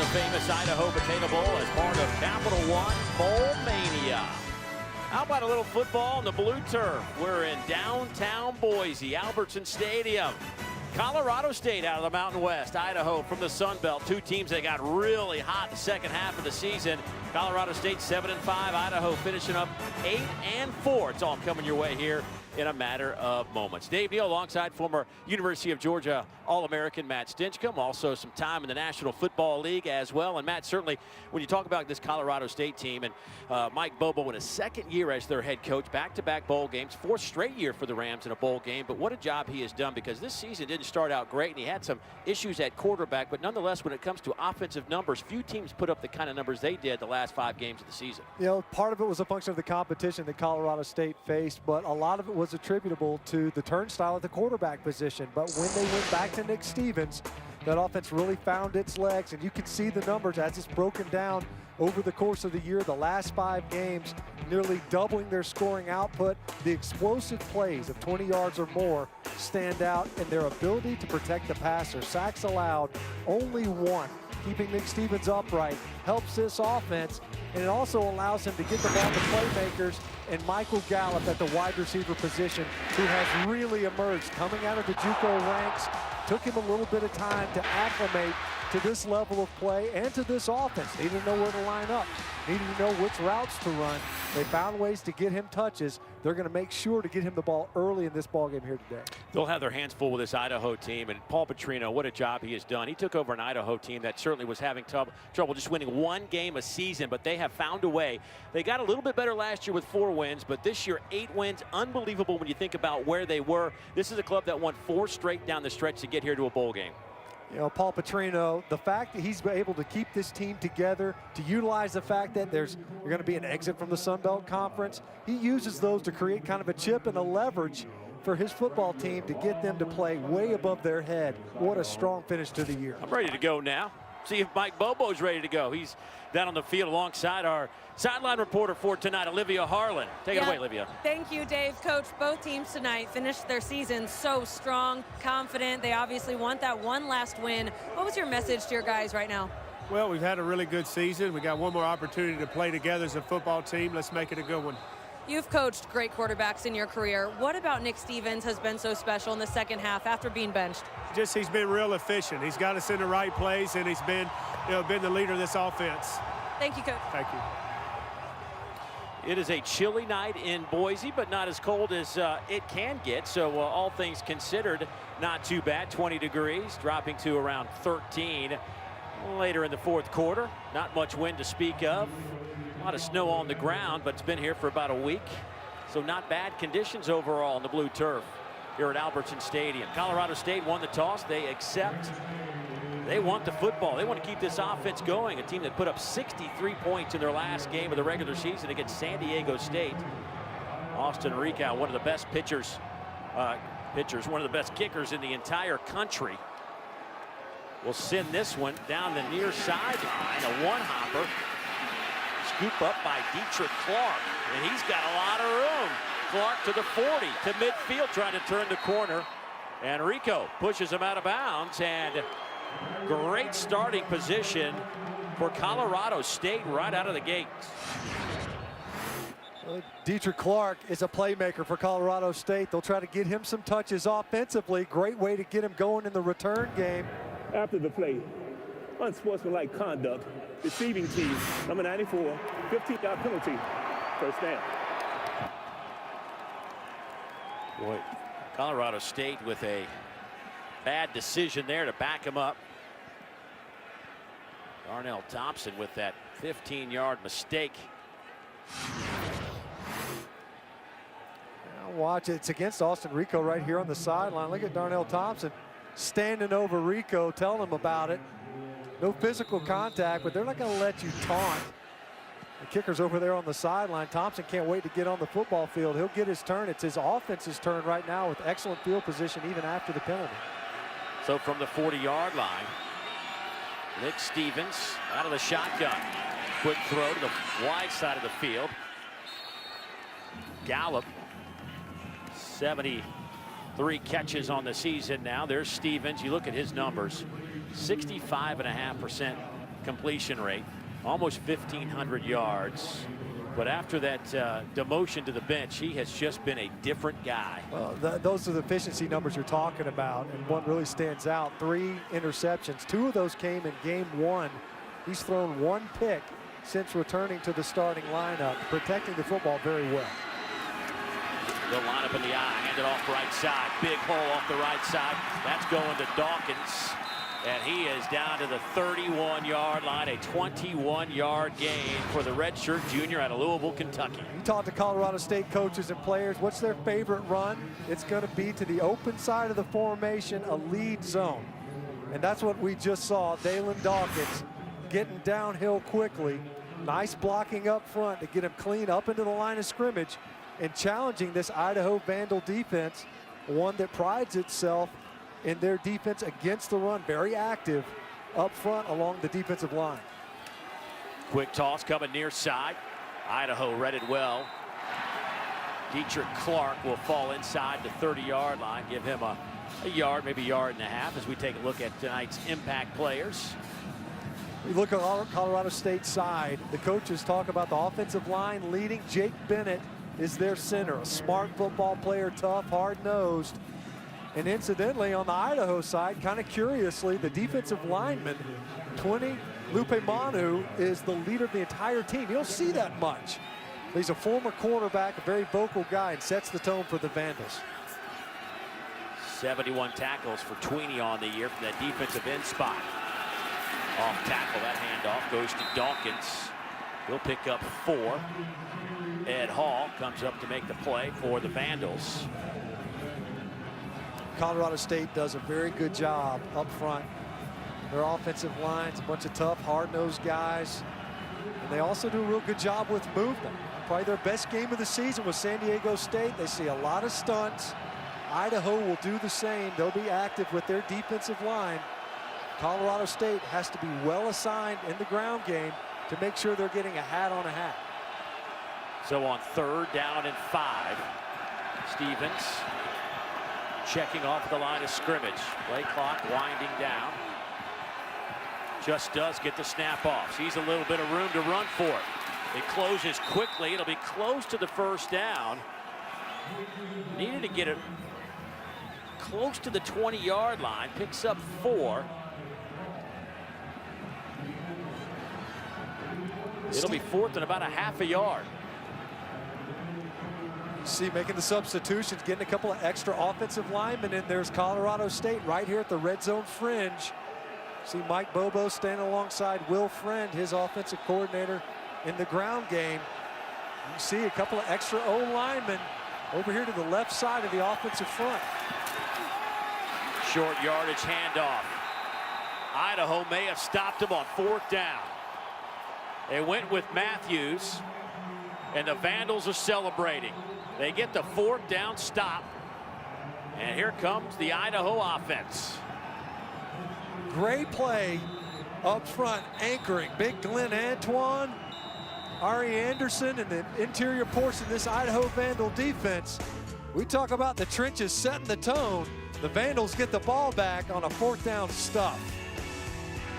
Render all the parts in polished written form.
the famous Idaho Potato Bowl as part of Capital One Bowl Mania. How about a little football on the blue turf? We're in downtown Boise, Albertson Stadium. Colorado State out of the Mountain West, Idaho from the Sun Belt. Two teams that got really hot the second half of the season. Colorado State 7-5, Idaho finishing up 8-4. It's all coming your way here in a matter of moments. Dave Neal alongside former University of Georgia All-American Matt Stinchcomb. Also some time in the National Football League as well. And Matt, certainly when you talk about this Colorado State team and Mike Bobo in his second year as their head coach, back-to-back bowl games, fourth straight year for the Rams in a bowl game. But what a job he has done, because this season didn't start out great and he had some issues at quarterback. But nonetheless, when it comes to offensive numbers, few teams put up the kind of numbers they did the last 5 games of the season. You know, part of it was a function of the competition that Colorado State faced, but a lot of it was attributable to the turnstile at the quarterback position. But when they went back to Nick Stevens, that offense really found its legs, and you can see the numbers as it's broken down over the course of the year. The last 5 games, nearly doubling their scoring output. The explosive plays of 20 yards or more stand out in their ability to protect the passer. Sacks allowed, only 1. Keeping Nick Stevens upright helps this offense, and it also allows him to get the ball to playmakers. And Michael Gallup at the wide receiver position, who has really emerged coming out of the JUCO ranks. Took him a little bit of time to acclimate to this level of play and to this offense. Needed to know where to line up, needed to know which routes to run. They found ways to get him touches. They're going to make sure to get him the ball early in this ball game here today. They'll have their hands full with this Idaho team, and Paul Petrino, what a job he has done. He took over an Idaho team that certainly was having trouble just winning 1 game a season, but they have found a way. They got a little bit better last year with 4 wins, but this year 8 wins. Unbelievable when you think about where they were. This is a club that won 4 straight down the stretch to get here to a bowl game. You know, Paul Petrino, the fact that he's been able to keep this team together, to utilize the fact that there's going to be an exit from the Sun Belt Conference, he uses those to create kind of a chip and a leverage for his football team to get them to play way above their head. What a strong finish to the year. I'm ready to go now. See if Mike Bobo's ready to go. He's down on the field alongside our sideline reporter for tonight, Olivia Harlan. Take it away, Olivia. Thank you, Dave. Coach, both teams tonight finished their season so strong, confident. They obviously want that one last win. What was your message to your guys right now? Well, we've had a really good season. We got one more opportunity to play together as a football team. Let's make it a good one. You've coached great quarterbacks in your career. What about Nick Stevens has been so special in the second half after being benched? Just he's been real efficient. He's got us in the right place, and he's been, been the leader of this offense. Thank you, Coach. Thank you. It is a chilly night in Boise, but not as cold as it can get. So all things considered, not too bad. 20 degrees, dropping to around 13 later in the 4th quarter. Not much wind to speak of. A lot of snow on the ground, but it's been here for about a week. So not bad conditions overall on the blue turf here at Albertson Stadium. Colorado State won the toss. They accept. They want the football. They want to keep this offense going. A team that put up 63 points in their last game of the regular season against San Diego State. Austin Rico, one of the best pitchers, one of the best kickers in the entire country, will send this one down the near sideline. A one-hopper. Scoop up by Dietrich Clark, and he's got a lot of room. Clark to the 40, to midfield, trying to turn the corner. And Rico pushes him out of bounds, and great starting position for Colorado State right out of the gate. Dietrich Clark is a playmaker for Colorado State. They'll try to get him some touches offensively. Great way to get him going in the return game. After the play, unsportsmanlike conduct, deceiving team, number 94, 15-yard penalty, first down. Boy, Colorado State with a bad decision there to back him up. Darnell Thompson with that 15-yard mistake. Now watch it. It's against Austin Rico right here on the sideline. Look at Darnell Thompson standing over Rico, telling him about it. No physical contact, but they're not going to let you taunt. The kicker's over there on the sideline. Thompson can't wait to get on the football field. He'll get his turn. It's his offense's turn right now with excellent field position even after the penalty. So from the 40-yard line, Nick Stevens out of the shotgun. Quick throw to the wide side of the field. Gallup, 73 catches on the season now. There's Stevens. You look at his numbers. 65.5% completion rate, almost 1,500 yards. But after that demotion to the bench, he has just been a different guy. Well, those are the efficiency numbers you're talking about, and one really stands out. 3 interceptions. 2 of those came in game 1. He's thrown 1 pick since returning to the starting lineup, protecting the football very well. They'll line up in the eye, hand it off right side. Big hole off the right side. That's going to Dawkins. And he is down to the 31-yard line, a 21-yard gain for the redshirt junior out of Louisville, Kentucky. You talk to Colorado State coaches and players, what's their favorite run? It's going to be to the open side of the formation, a lead zone. And that's what we just saw. Dalen Dawkins getting downhill quickly. Nice blocking up front to get him clean up into the line of scrimmage and challenging this Idaho Vandal defense, one that prides itself in their defense against the run, very active up front along the defensive line. Quick toss coming near side. Idaho read it well. Dietrich Clark will fall inside the 30-yard line, give him a yard, maybe a yard and a half as we take a look at tonight's impact players. We look at Colorado State side. The coaches talk about the offensive line leading. Jake Bennett is their center, a smart football player, tough, hard-nosed. And incidentally, on the Idaho side, kind of curiously, the defensive lineman, 20, Lupe Manu, is the leader of the entire team. You don't see that much. He's a former cornerback, a very vocal guy, and sets the tone for the Vandals. 71 tackles for Tweeney on the year from that defensive end spot. Off tackle, that handoff goes to Dawkins. He'll pick up 4. Ed Hall comes up to make the play for the Vandals. Colorado State does a very good job up front. Their offensive line's a bunch of tough, hard-nosed guys. And they also do a real good job with movement. Probably their best game of the season was San Diego State. They see a lot of stunts. Idaho will do the same. They'll be active with their defensive line. Colorado State has to be well assigned in the ground game to make sure they're getting a hat on a hat. So on 3rd down and 5, Stevens checking off the line of scrimmage. Play clock winding down. Just does get the snap off. Sees a little bit of room to run for it. It closes quickly. It'll be close to the 1st down. Needed to get it close to the 20-yard line. Picks up 4. It'll be 4th and about a half a yard. See, making the substitutions, getting a couple of extra offensive linemen in. There's Colorado State right here at the red zone fringe. See Mike Bobo standing alongside Will Friend, his offensive coordinator in the ground game. You see a couple of extra O-linemen over here to the left side of the offensive front. Short yardage handoff. Idaho may have stopped him on 4th down. They went with Matthews, and the Vandals are celebrating. They get the 4th down stop, and here comes the Idaho offense. Great play up front, anchoring. Big Glenn Antoine, Ari Anderson, and the interior portion of this Idaho Vandal defense. We talk about the trenches setting the tone. The Vandals get the ball back on a 4th down stop.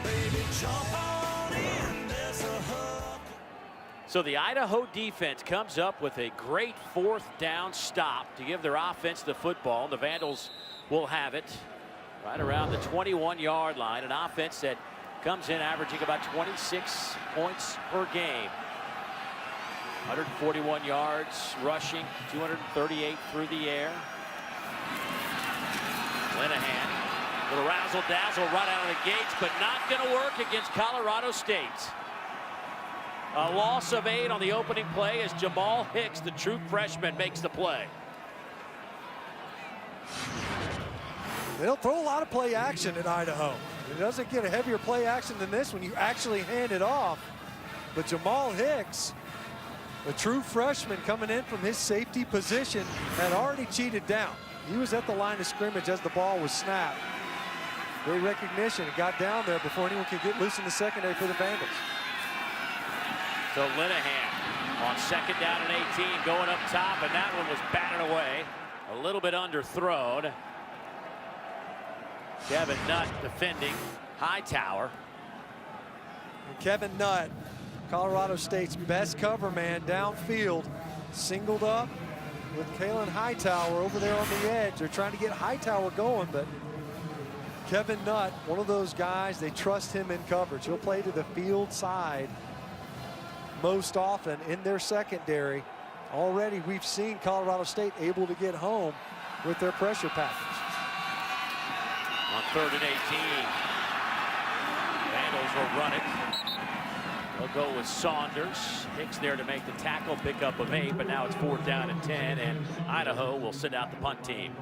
Baby, jump on in, there's a hook. So the Idaho defense comes up with a great 4th down stop to give their offense the football. The Vandals will have it right around the 21-yard line. An offense that comes in averaging about 26 points per game. 141 yards rushing, 238 through the air. Linehan, little razzle-dazzle right out of the gates, but not going to work against Colorado State. A loss of 8 on the opening play as Jamal Hicks, the true freshman, makes the play. They don't throw a lot of play action in Idaho. It doesn't get a heavier play action than this when you actually hand it off. But Jamal Hicks, the true freshman coming in from his safety position, had already cheated down. He was at the line of scrimmage as the ball was snapped. Great recognition. It got down there before anyone could get loose in the secondary for the Vandals. So Linehan on 2nd down and 18 going up top, and that one was batted away. A little bit underthrown. Kevin Nutt defending Hightower. And Kevin Nutt, Colorado State's best cover man downfield, singled up with Kalen Hightower over there on the edge. They're trying to get Hightower going, but Kevin Nutt, one of those guys, they trust him in coverage. He'll play to the field side most often in their secondary. Already we've seen Colorado State able to get home with their pressure package. On 3rd and 18. Vandals will run it. They'll go with Saunders. Hicks there to make the tackle, pickup of 8, but now it's 4th down and 10, and Idaho will send out the punt team.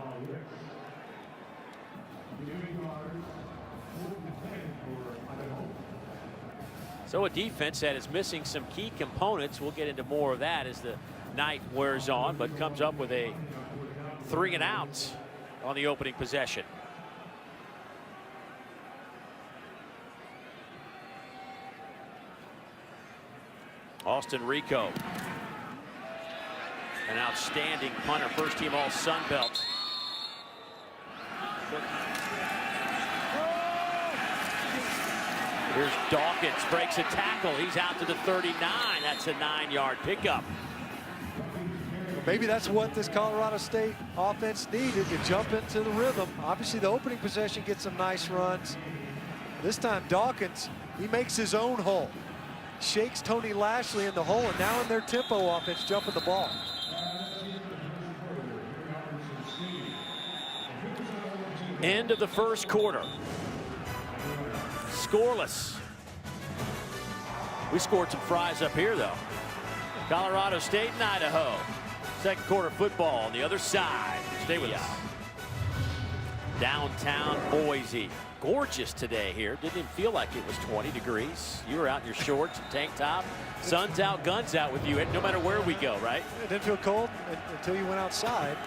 So a defense that is missing some key components. We'll get into more of that as the night wears on, but comes up with a 3 and out on the opening possession. Austin Rico, an outstanding punter, first team all Sun Belt. Here's Dawkins, breaks a tackle. He's out to the 39. That's a 9-yard pickup. Maybe that's what this Colorado State offense needed, to jump into the rhythm. Obviously, the opening possession gets some nice runs. This time, Dawkins, he makes his own hole. Shakes Tony Lashley in the hole, and now in their tempo offense, jumping the ball. End of the first quarter. Scoreless. We scored some fries up here, though. Colorado State and Idaho. Second quarter football on the other side. Stay with us. Downtown Boise. Gorgeous today here. Didn't even feel like it was 20 degrees. You were out in your shorts and tank top. Sun's out, guns out with you, no matter where we go, right? It didn't feel cold until you went outside.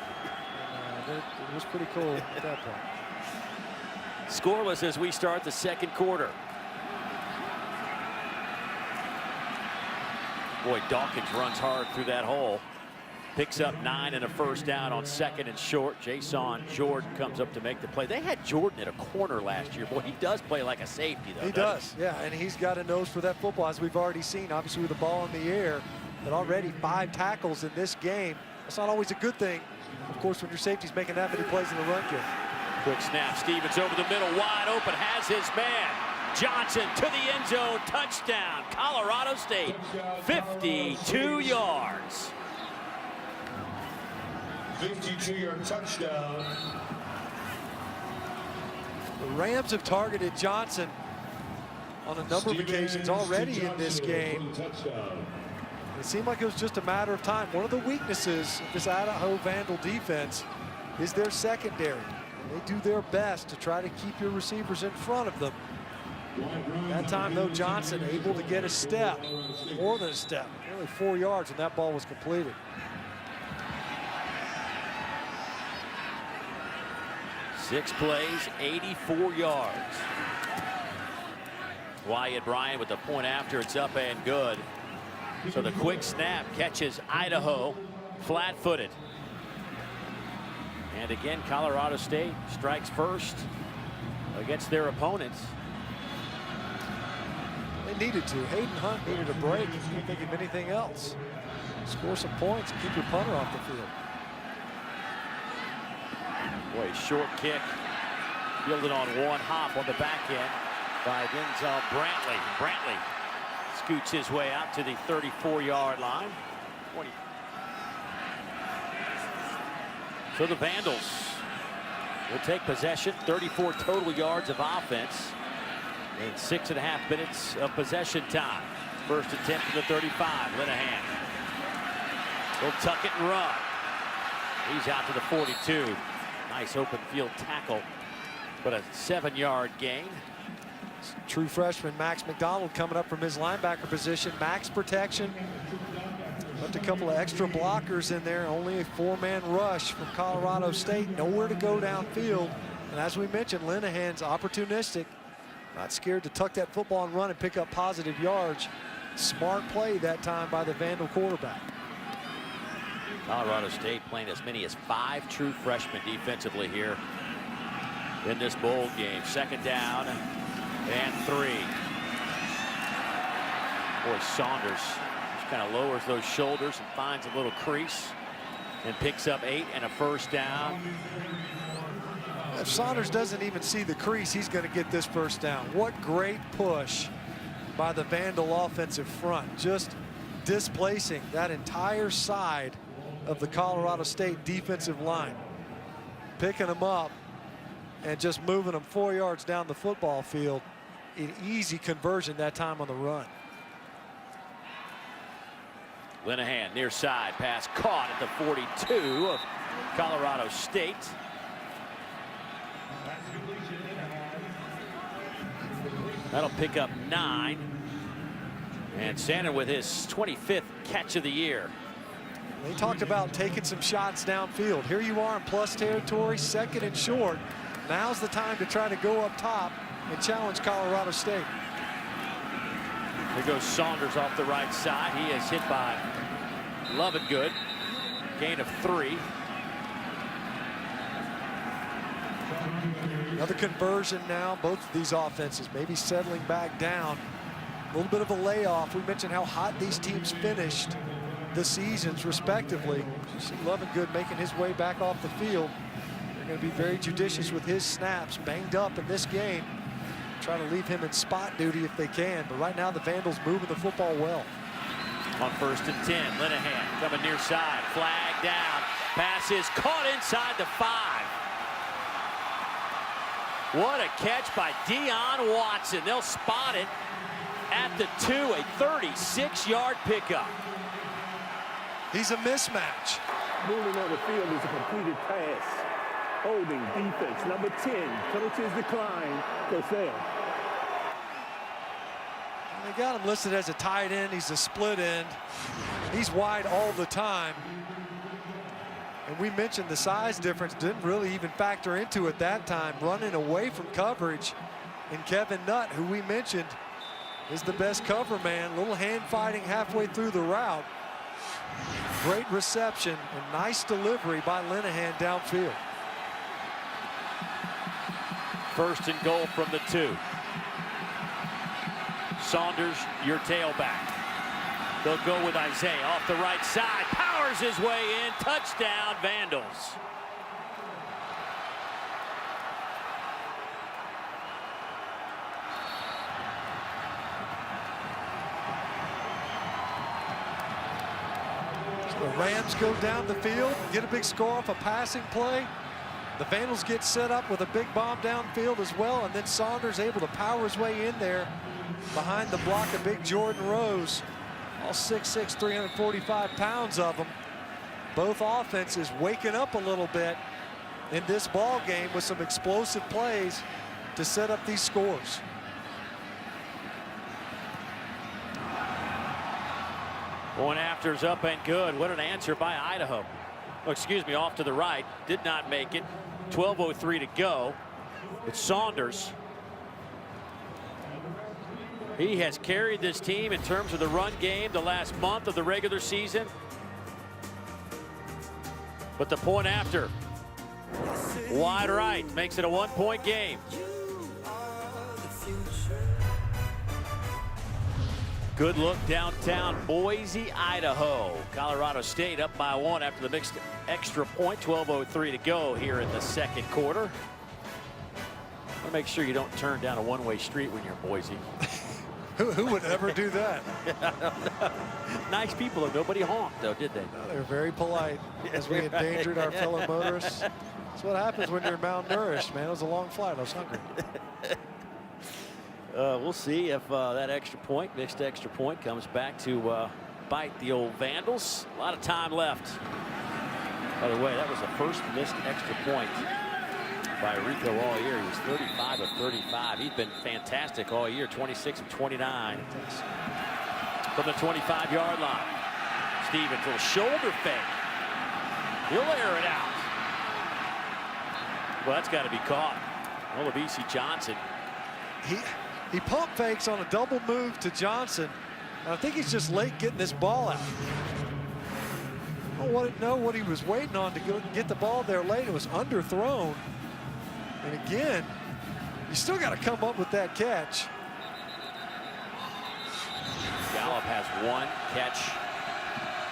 It was pretty cool at that point. Scoreless as we start the second quarter. Boy, Dawkins runs hard through that hole. Picks up 9 and a first down on 2nd and short. Jason Jordan comes up to make the play. They had Jordan at a corner last year. Boy, he does play like a safety, though. He does, yeah, and he's got a nose for that football, as we've already seen, obviously with the ball in the air. But already 5 tackles in this game. That's not always a good thing, of course, when your safety's making that many plays in the run game. Quick snap. Stevens over the middle, wide open, has his man. Johnson to the end zone, touchdown. Colorado State, 52 yards. 52-yard touchdown. The Rams have targeted Johnson on a number of occasions already in this game. It seemed like it was just a matter of time. One of the weaknesses of this Idaho Vandal defense is their secondary. They do their best to try to keep your receivers in front of them. That time, though, Johnson able to get a step, more than a step, nearly 4 yards, and that ball was completed. Six plays, 84 yards. Wyatt Bryan with the point after. It's up and good. So the quick snap catches Idaho flat-footed. And again, Colorado State strikes first against their opponents. They needed to. Hayden Hunt needed a break. He couldn't think of anything else. Score some points and keep your punter off the field. Boy, short kick fielded on one hop on the back end by Denzel Brantley. Brantley scoots his way out to the 34-yard line. 20. So the Vandals will take possession. 34 total yards of offense in 6.5 minutes of possession time. First attempt to the 35. Linehan will tuck it and run. He's out to the 42. Nice open field tackle, but a 7-yard gain. True freshman Max McDonald coming up from his linebacker position. Max protection. Left a couple of extra blockers in there. Only a 4-man rush from Colorado State. Nowhere to go downfield. And as we mentioned, Linehan's opportunistic. Not scared to tuck that football and run and pick up positive yards. Smart play that time by the Vandal quarterback. Colorado State playing as many as 5 true freshmen defensively here in this bowl game. Second down and 3. Boy, Saunders just kind of lowers those shoulders and finds a little crease and picks up 8 and a first down. If Saunders doesn't even see the crease, he's going to get this first down. What great push by the Vandal offensive front, just displacing that entire side of the Colorado State defensive line, picking them up and just moving them 4 yards down the football field. An easy conversion that time on the run. Linehan near side, pass caught at the 42 of Colorado State. That'll pick up 9. And Sandin with his 25th catch of the year. They talked about taking some shots downfield. Here you are in plus territory, 2nd and short. Now's the time to try to go up top and challenge Colorado State. There goes Saunders off the right side. He is hit by Lovingood. Gain of 3. Another conversion now. Both of these offenses maybe settling back down. A little bit of a layoff. We mentioned how hot these teams finished the seasons respectively. You see Lovingood making his way back off the field. They're going to be very judicious with his snaps. Banged up in this game. Try to leave him in spot duty if they can. But right now the Vandals moving the football well. On 1st and 10, Linehan coming near side. Flag down. Pass is caught inside the 5. What a catch by Dion Watson. They'll spot it at the 2, a 36-yard pickup. He's a mismatch. Moving on the field is a completed pass. Holding defense, number 10. Penalties decline. Cosell. They got him listed as a tight end. He's a split end. He's wide all the time. And we mentioned the size difference didn't really even factor into it that time. Running away from coverage. And Kevin Nutt, who we mentioned is the best cover man. Little hand fighting halfway through the route. Great reception and nice delivery by Linehan downfield. 1st and goal from the 2. Saunders, your tailback. They'll go with Isaiah off the right side. Powers his way in. Touchdown, Vandals. The Rams go down the field, get a big score off a passing play. The Vandals get set up with a big bomb downfield as well, and then Saunders able to power his way in there behind the block of big Jordan Rose. All 6'6", 345 pounds of them. Both offenses waking up a little bit in this ball game with some explosive plays to set up these scores. Point after's up and good. What an answer by Idaho. Oh, excuse me, off to the right. Did not make it. 12:03 to go. It's Saunders. He has carried this team in terms of the run game the last month of the regular season. But the point after, wide right, makes it a 1-point game. Good look downtown Boise, Idaho. Colorado State up by 1 after the mixed extra point. 12:03 to go here in the 2nd quarter. Want to make sure you don't turn down a one-way street when you're in Boise. Who would ever do that? Nice people, though. Nobody honked, though, did they? No, they were very polite as we endangered our fellow motorists. That's what happens when you're malnourished, man. It was a long flight. I was hungry. We'll see if that mixed extra point, comes back to bite the old Vandals. A lot of time left. By the way, that was the first missed extra point by Rico all year. He was 35 of 35. He's been fantastic all year, 26 of 29. From the 25-yard line. Stevens, little shoulder fake. He'll air it out. Well, that's got to be caught. Olabisi Johnson. He pump fakes on a double move to Johnson. I think he's just late getting this ball out. I don't know what he was waiting on to get the ball there late. It was underthrown. And again, you still got to come up with that catch. Gallup has 1 catch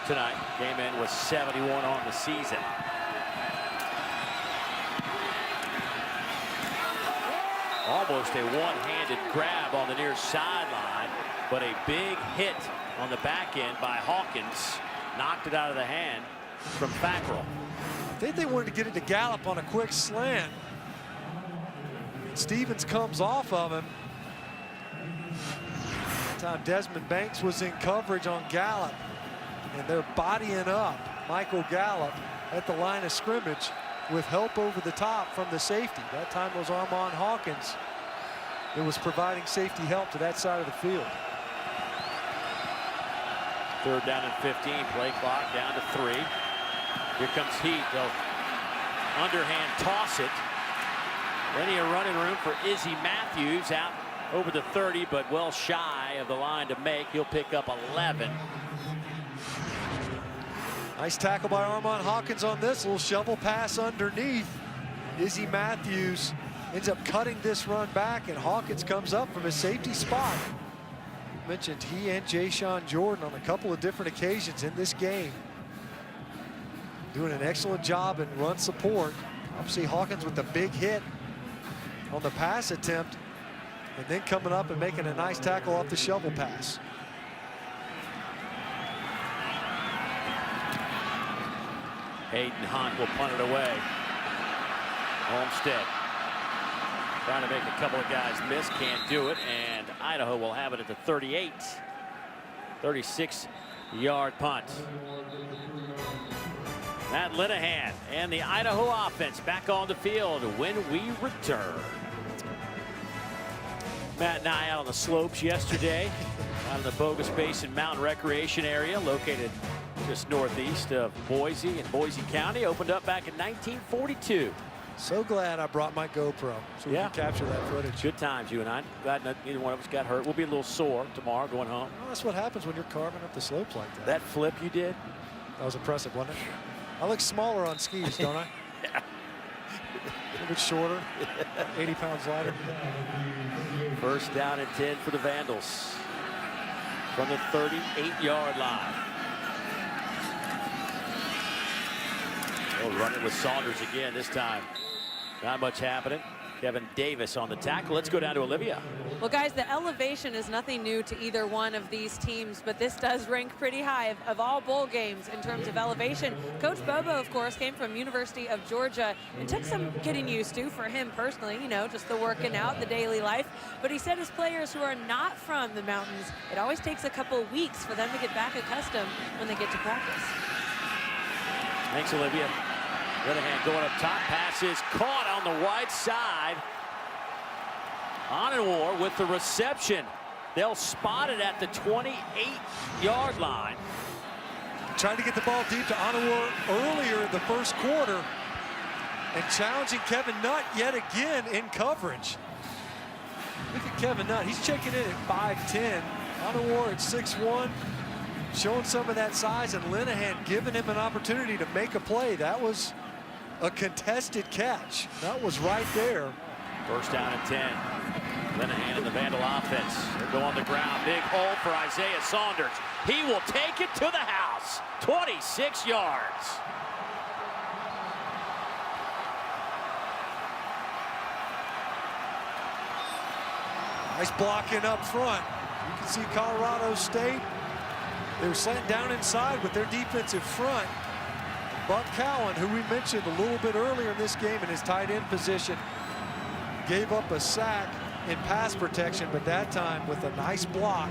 tonight. Came in with 71 on the season. Almost a one-handed grab on the near sideline, but a big hit on the back end by Hawkins knocked it out of the hand from Fackrell. I think they wanted to get it to Gallup on a quick slant. Stevens comes off of him. That time Desmond Banks was in coverage on Gallup, and they're bodying up Michael Gallup at the line of scrimmage with help over the top from the safety. That time was Armand Hawkins. It was providing safety help to that side of the field. 3rd down and 15. Play clock down to 3. Here comes Heat. They'll underhand toss it. Plenty of running room for Izzy Matthews out over the 30, but well shy of the line to make. He'll pick up 11. Nice tackle by Armand Hawkins on this. Little shovel pass underneath. Izzy Matthews ends up cutting this run back, and Hawkins comes up from his safety spot. Mentioned he and Jayshon Jordan on a couple of different occasions in this game. Doing an excellent job in run support. Obviously Hawkins with the big hit on the pass attempt, and then coming up and making a nice tackle off the shovel pass. Hayden Hunt will punt it away. Olmstead trying to make a couple of guys miss, can't do it, and Idaho will have it at the 38. 36-yard punt. Matt Linehan and the Idaho offense back on the field when we return. Matt and I out on the slopes yesterday, out in the Bogus Basin Mountain Recreation Area, located just northeast of Boise in Boise County. Opened up back in 1942. So glad I brought my GoPro so we can capture that footage. Good times, you and I. Glad neither one of us got hurt. We'll be a little sore tomorrow going home. Well, that's what happens when you're carving up the slopes like that. That flip you did? That was impressive, wasn't it? I look smaller on skis, don't I? Yeah. A little bit shorter, 80 pounds lighter. 1st down and 10 for the Vandals from the 38-yard line. Oh, running with Saunders again this time. Not much happening. Kevin Davis on the tackle. Let's go down to Olivia. Well, guys, the elevation is nothing new to either one of these teams, but this does rank pretty high of all bowl games in terms of elevation. Coach Bobo, of course, came from University of Georgia and took some getting used to for him personally, you know, just the working out, the daily life. But he said his players who are not from the mountains, it always takes a couple of weeks for them to get back accustomed when they get to practice. Thanks, Olivia. Linehan going up top. Pass is caught on the wide side. Onwar with the reception. They'll spot it at the 28-yard line. Trying to get the ball deep to Onwar earlier in the first quarter, and challenging Kevin Nutt yet again in coverage. Look at Kevin Nutt. He's checking in at 5'10". Onwar at 6'1", showing some of that size, and Linehan giving him an opportunity to make a play. That was a contested catch. That was right there. 1st down and 10. Linehan and the Vandal offense. They go on the ground. Big hole for Isaiah Saunders. He will take it to the house. 26 yards. Nice blocking up front. You can see Colorado State. They were slanting down inside with their defensive front. Buck Cowan, who we mentioned a little bit earlier in this game in his tight end position, gave up a sack in pass protection, but that time with a nice block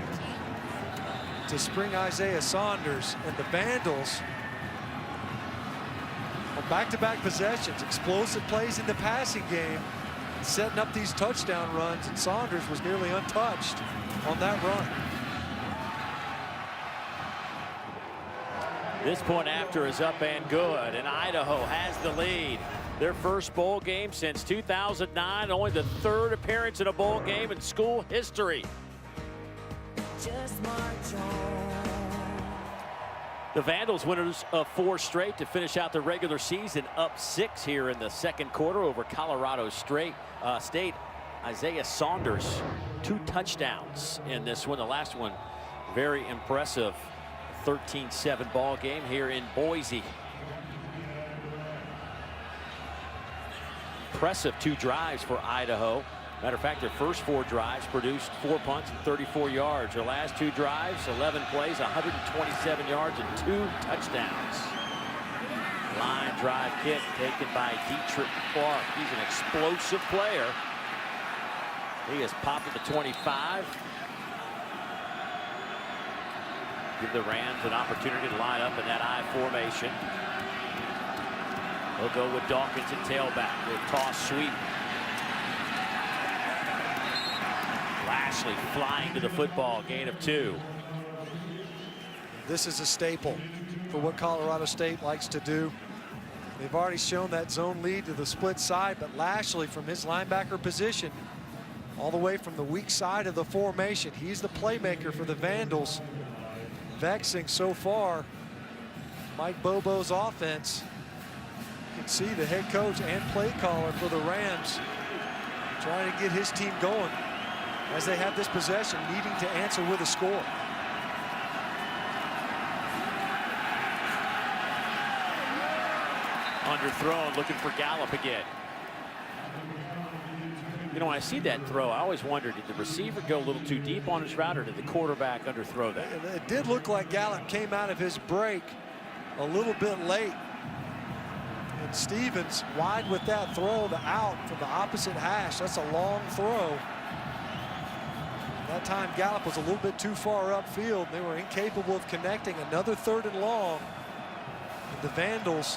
to spring Isaiah Saunders. And the Vandals on back-to-back possessions, explosive plays in the passing game, setting up these touchdown runs, and Saunders was nearly untouched on that run. This point after is up and good, and Idaho has the lead. Their first bowl game since 2009, only the 3rd appearance in a bowl game in school history. Just march on. The Vandals winners of 4 straight to finish out the regular season, up 6 here in the 2nd quarter over Colorado State. Isaiah Saunders, 2 touchdowns in this one. The last one Very impressive 13-7 ball game here in Boise. Impressive 2 drives for Idaho. Matter of fact, their first 4 drives produced 4 punts and 34 yards. Their last 2 drives, 11 plays, 127 yards and 2 touchdowns. Line drive kick taken by Dietrich Clark. He's an explosive player. He has popped at the 25. Give the Rams an opportunity to line up in that I formation. They'll go with Dawkins at tailback. With toss sweep. Lashley flying to the football, gain of 2. This is a staple for what Colorado State likes to do. They've already shown that zone lead to the split side, but Lashley from his linebacker position, all the way from the weak side of the formation, he's the playmaker for the Vandals. Vexing so far Mike Bobo's offense. You can see the head coach and play caller for the Rams trying to get his team going as they have this possession, needing to answer with a score. Underthrown, looking for Gallup again. You know, when I see that throw, I always wondered, did the receiver go a little too deep on his route, or did the quarterback underthrow that? It did look like Gallup came out of his break a little bit late. And Stevens wide with that throw, the out from the opposite hash. That's a long throw. That time Gallup was a little bit too far upfield. They were incapable of connecting. Another 3rd and long. And the Vandals,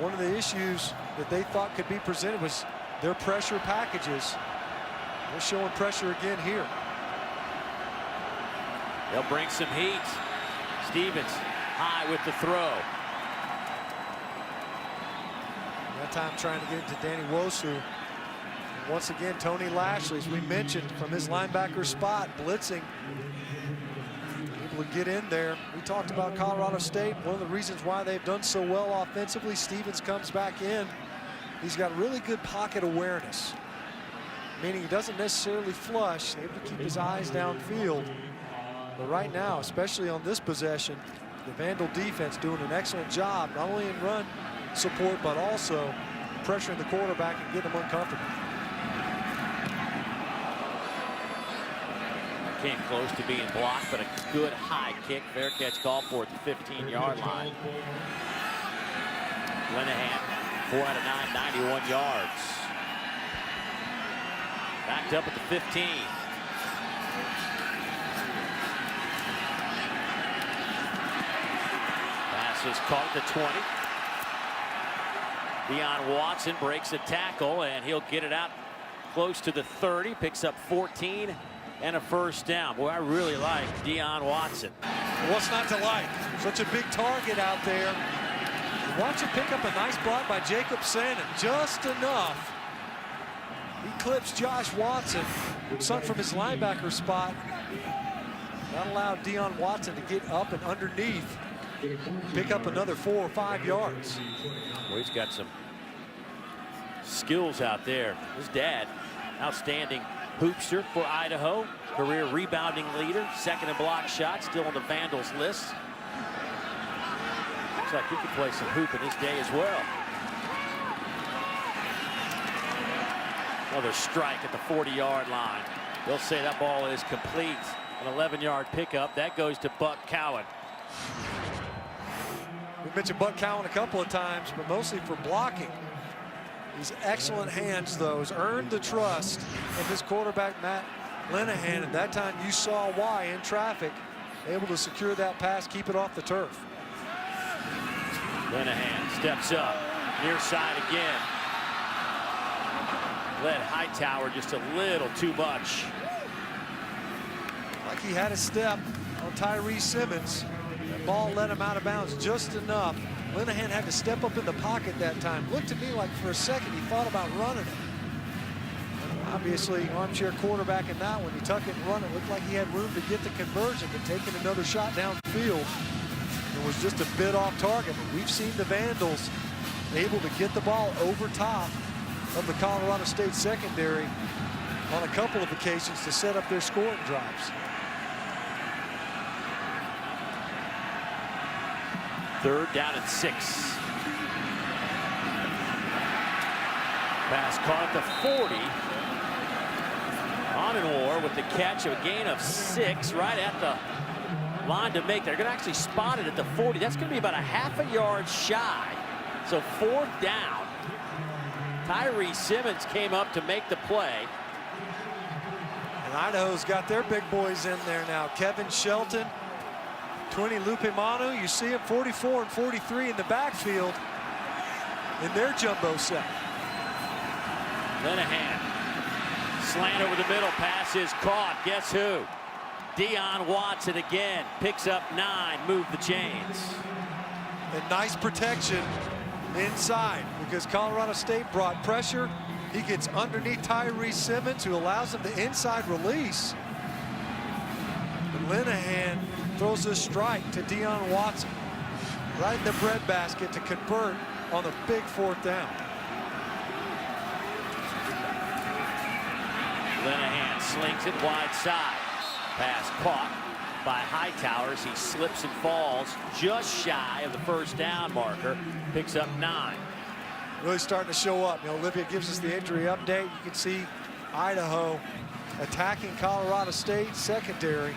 one of the issues that they thought could be presented was their pressure packages. They're showing pressure again here. They'll bring some heat. Stevens high with the throw. That time trying to get it to Danny Wosu. Once again, Tony Lashley, as we mentioned, from his linebacker spot, blitzing. Able to get in there. We talked about Colorado State. One of the reasons why they've done so well offensively, Stevens comes back in. He's got really good pocket awareness, meaning he doesn't necessarily flush, able to keep his eyes downfield. But right now, especially on this possession, the Vandal defense doing an excellent job, not only in run support, but also pressuring the quarterback and getting him uncomfortable. Came close to being blocked, but a good high kick. Fair catch call for at the 15-yard line. Linehan, 4 out of 9, 91 yards. Backed up at the 15. Pass is caught at the 20. Deion Watson breaks a tackle, and he'll get it out close to the 30. Picks up 14 and a first down. Boy, I really like Deion Watson. What's not to like? Such a big target out there. Watch him pick up a nice block by Jacob Sandin. Just enough. He clips Josh Watson, sunk from his linebacker spot. That allowed Deion Watson to get up and underneath, pick up another 4 or 5 yards. Well, he's got some skills out there. His dad, outstanding hoopster for Idaho, career rebounding leader, second in block shot, still on the Vandals list. Looks like he could play some hoop in his day as well. Another strike at the 40-yard line. They'll say that ball is complete. An 11-yard pickup. That goes to Buck Cowan. We mentioned Buck Cowan a couple of times, but mostly for blocking. His excellent hands, though, has earned the trust of his quarterback, Matt Linehan. And that time you saw why in traffic, able to secure that pass, keep it off the turf. Linehan steps up, near side again. Led Hightower just a little too much. Like he had a step on Tyree Simmons. That ball let him out of bounds just enough. Linehan had to step up in the pocket that time. Looked to me like for a second he thought about running it. Obviously, armchair quarterback in that one. He tuck it and run it. Looked like he had room to get the conversion, but taking another shot downfield, it was just a bit off target. But we've seen the Vandals able to get the ball over top of the Colorado State secondary on a couple of occasions to set up their scoring drives. 3rd down and 6. Pass caught at the 40. Onenwar with the catch, a gain of 6 right at the line to make. They're going to actually spot it at the 40. That's going to be about a half a yard shy. So 4th down. Tyree Simmons came up to make the play. And Idaho's got their big boys in there now. Kevin Shelton, 20 Lupimanu. You see him 44 and 43 in the backfield in their jumbo set. Linehan, slant over the middle, pass is caught. Guess who? Deion Watson again, picks up 9, move the chains. And nice protection inside because Colorado State brought pressure. He gets underneath Tyree Simmons, who allows him the inside release. But Linehan throws a strike to Deion Watson right in the breadbasket to convert on the big 4th down. Linehan slings it wide side. Pass caught by Hightower as he slips and falls just shy of the 1st down marker. Picks up 9. Really starting to show up. You know, Olivia gives us the injury update. You can see Idaho attacking Colorado State secondary.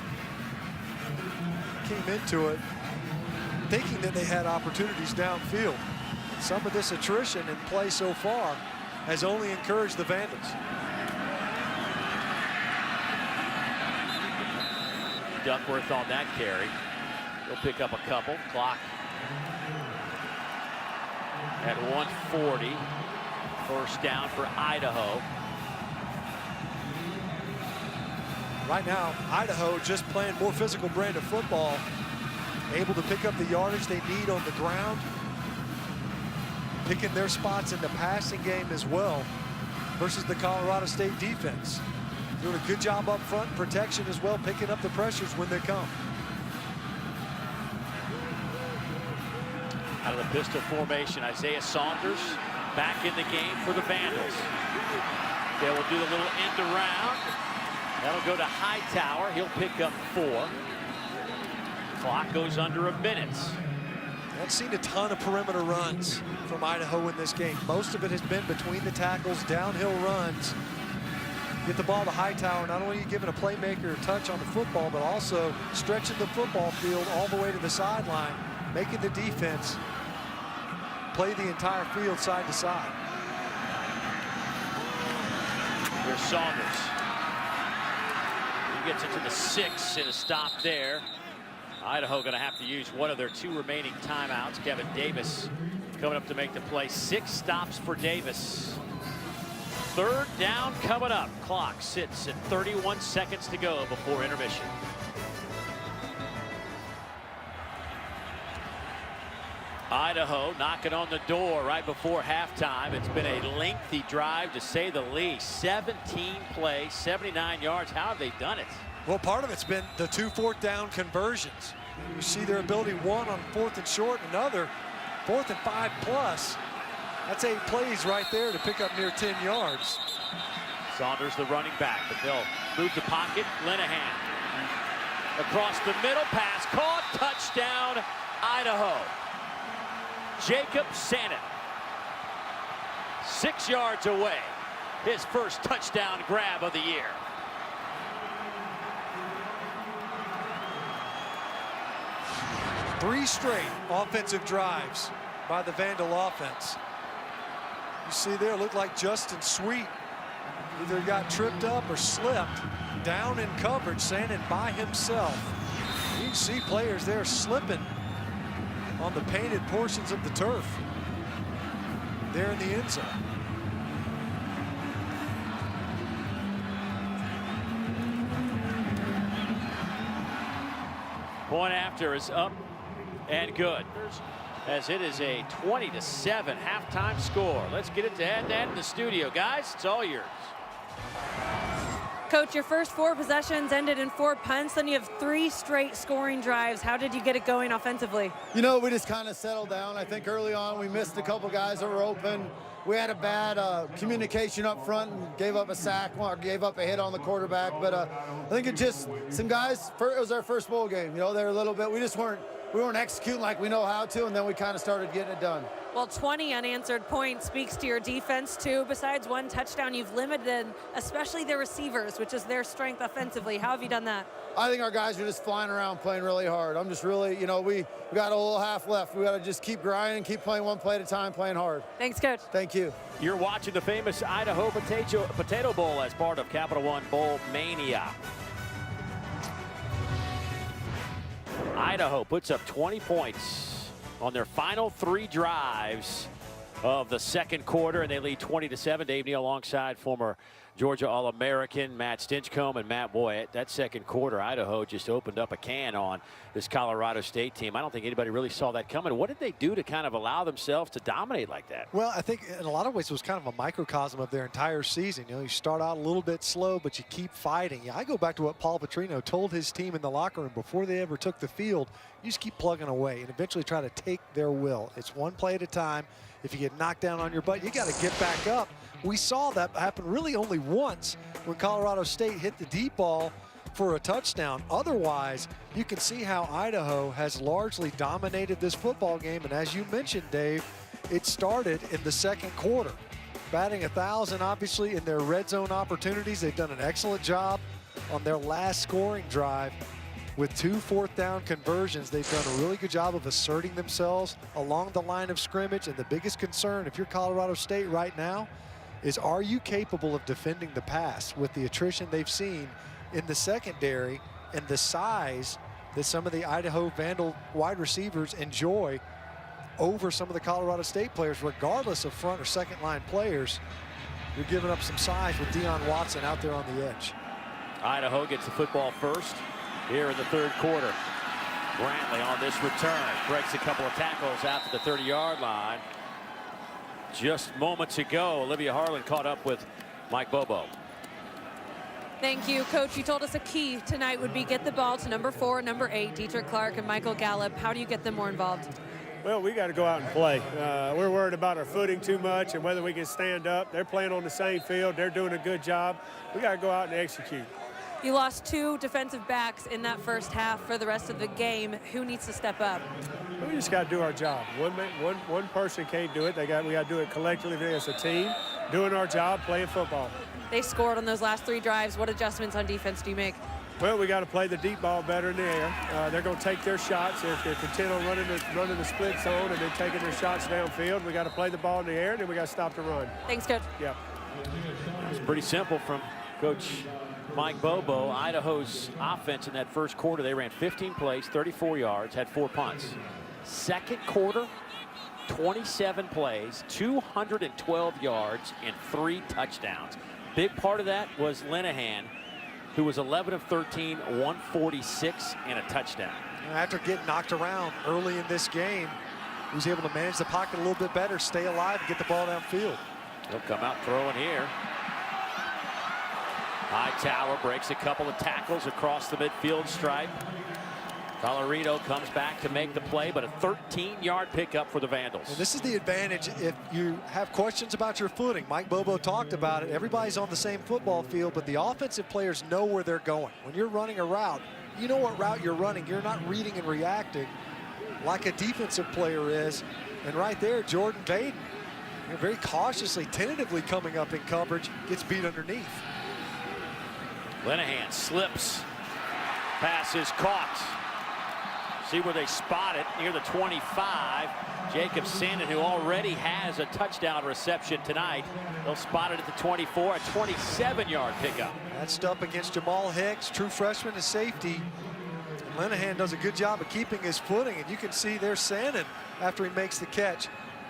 Came into it thinking that they had opportunities downfield. Some of this attrition in play so far has only encouraged the Vandals. Duckworth on that carry. He'll pick up a couple. Clock at 1:40. 1st down for Idaho. Right now, Idaho just playing more physical brand of football, able to pick up the yardage they need on the ground, picking their spots in the passing game as well versus the Colorado State defense. Doing a good job up front, protection as well, picking up the pressures when they come. Out of the pistol formation, Isaiah Saunders back in the game for the Vandals. They will do a little end around. That'll go to Hightower. He'll pick up 4. Clock goes under a minute. I've seen a ton of perimeter runs from Idaho in this game. Most of it has been between the tackles, downhill runs. Get the ball to Hightower, not only giving a playmaker a touch on the football, but also stretching the football field all the way to the sideline, making the defense play the entire field side to side. Here's Saunders. He gets it to the 6 and a stop there. Idaho going to have to use one of their 2 remaining timeouts. Kevin Davis coming up to make the play. 6 stops for Davis. 3rd down coming up. Clock sits at 31 seconds to go before intermission. Idaho knocking on the door right before halftime. It's been a lengthy drive to say the least. 17 plays, 79 yards. How have they done it? Well, part of it's been the 2 4th down conversions. You see their ability, one on 4th and short, another 4th and 5+. That's 8 plays right there to pick up near 10 yards. Saunders the running back, but they'll move the pocket. Linehan across the middle, pass caught, touchdown Idaho. Jacob Sannon, 6 yards away, his first touchdown grab of the year. Three straight offensive drives by the Vandal offense. You see there, looked like Justin Sweet either got tripped up or slipped down in coverage, Sannon by himself. You can see players there slipping on the painted portions of the turf there in the end zone. Point after is up and good, as it is a 20-7 halftime score. Let's get it to Ed in the studio. Guys, it's all yours. Coach, your first 4 possessions ended in 4 punts, then you have 3 straight scoring drives. How did you get it going offensively? You know, we just kind of settled down. I think early on we missed a couple guys that were open. We had a bad communication up front and gave up a sack, or gave up a hit on the quarterback. But I think it just, some guys, it was our first bowl game. You know, they're a little bit, we just weren't we weren't executing like we know how to, and then we kind of started getting it done. Well, 20 unanswered points speaks to your defense, too. Besides one touchdown, you've limited, especially their receivers, which is their strength offensively. How have you done that? I think our guys are just flying around playing really hard. I'm just really, you know, we got a little half left. We got to just keep grinding, keep playing one play at a time, playing hard. Thanks, Coach. Thank you. You're watching the famous Idaho Potato Bowl as part of Capital One Bowl Mania. Idaho puts up 20 points on their final 3 drives of the second quarter, and they lead 20-7. Dave Neal alongside former Georgia All-American Matt Stinchcomb and Matt Boy. That second quarter, Idaho just opened up a can on this Colorado State team. I don't think anybody really saw that coming. What did they do to kind of allow themselves to dominate like that? Well, I think in a lot of ways it was kind of a microcosm of their entire season. You know, you start out a little bit slow, but you keep fighting. Yeah, I go back to what Paul Petrino told his team in the locker room before they ever took the field. You just keep plugging away and eventually try to take their will. It's one play at a time. If you get knocked down on your butt, you got to get back up. We saw that happen really only once when Colorado State hit the deep ball for a touchdown. Otherwise, you can see how Idaho has largely dominated this football game. And as you mentioned, Dave, it started in the second quarter. Batting 1,000, obviously, in their red zone opportunities. They've done an excellent job on their last scoring drive. With 2 fourth-down conversions, they've done a really good job of asserting themselves along the line of scrimmage. And the biggest concern, if you're Colorado State right now, is are you capable of defending the pass with the attrition they've seen in the secondary and the size that some of the Idaho Vandal wide receivers enjoy over some of the Colorado State players, regardless of front or second line players. You're giving up some size with Deion Watson out there on the edge. Idaho gets the football first here in the third quarter. Brantley on this return breaks a couple of tackles after the 30-yard line. Just moments ago, Olivia Harlan caught up with Mike Bobo. Thank you, Coach. You told us a key tonight would be get the ball to number 4, number 8, Dietrich Clark and Michael Gallup. How do you get them more involved? Well, we got to go out and play. We're worried about our footing too much and whether we can stand up. They're playing on the same field. They're doing a good job. We got to go out and execute. You lost 2 defensive backs in that first half for the rest of the game. Who needs to step up? We just got to do our job. One person can't do it. We got to do it collectively as a team, doing our job, playing football. They scored on those last 3 drives. What adjustments on defense do you make? Well, we got to play the deep ball better in the air. They're going to take their shots. If they're content on running the split zone and then taking their shots downfield, we got to play the ball in the air, and then we got to stop the run. Thanks, Coach. Yeah. It's pretty simple from Coach Mike Bobo. Idaho's offense in that first quarter, they ran 15 plays, 34 yards, had 4 punts. Second quarter, 27 plays, 212 yards, and 3 touchdowns. Big part of that was Linehan, who was 11 of 13, 146, and a touchdown. After getting knocked around early in this game, he was able to manage the pocket a little bit better, stay alive, and get the ball downfield. He'll come out throwing here. Hightower breaks a couple of tackles across the midfield stripe. Colorado comes back to make the play, but a 13-yard pickup for the Vandals. And this is the advantage if you have questions about your footing. Mike Bobo talked about it. Everybody's on the same football field, but the offensive players know where they're going. When you're running a route, you know what route you're running. You're not reading and reacting like a defensive player is. And right there, Jordan Baden, very cautiously, tentatively coming up in coverage, gets beat underneath. Linehan slips. Pass is caught. See where they spot it near the 25. Jacob Sandin, who already has a touchdown reception tonight. They'll spot it at the 24, a 27-yard pickup. That's up against Jamal Hicks, true freshman and safety. And Linehan does a good job of keeping his footing, and you can see there's Sandin after he makes the catch,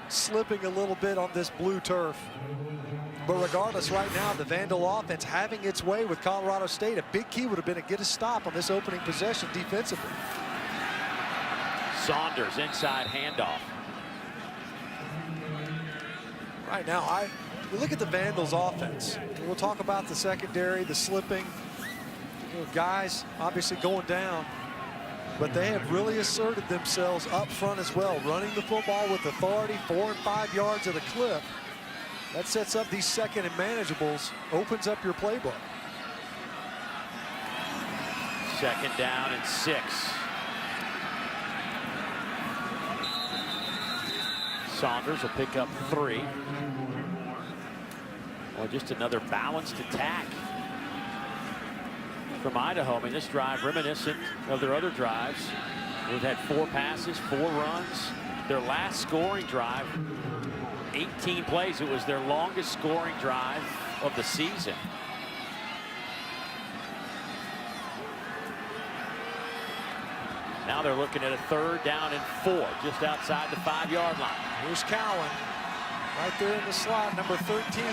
slipping a little bit on this blue turf. But regardless, right now, the Vandal offense having its way with Colorado State. A big key would have been to get a stop on this opening possession defensively. Saunders inside handoff. Right now, you look at the Vandals offense. We'll talk about the secondary, the slipping, guys obviously going down. But they have really asserted themselves up front as well, running the football with authority, 4 and 5 yards at a clip. That sets up these second and manageables, opens up your playbook. Second down and 6. Saunders will pick up 3. Well, just another balanced attack from Idaho. I mean, this drive reminiscent of their other drives. We've had 4 passes, 4 runs. Their last scoring drive, 18 plays. It was their longest scoring drive of the season. Now they're looking at a 3rd down and 4, just outside the 5-yard line. Here's Cowan, right there in the slot, number 13.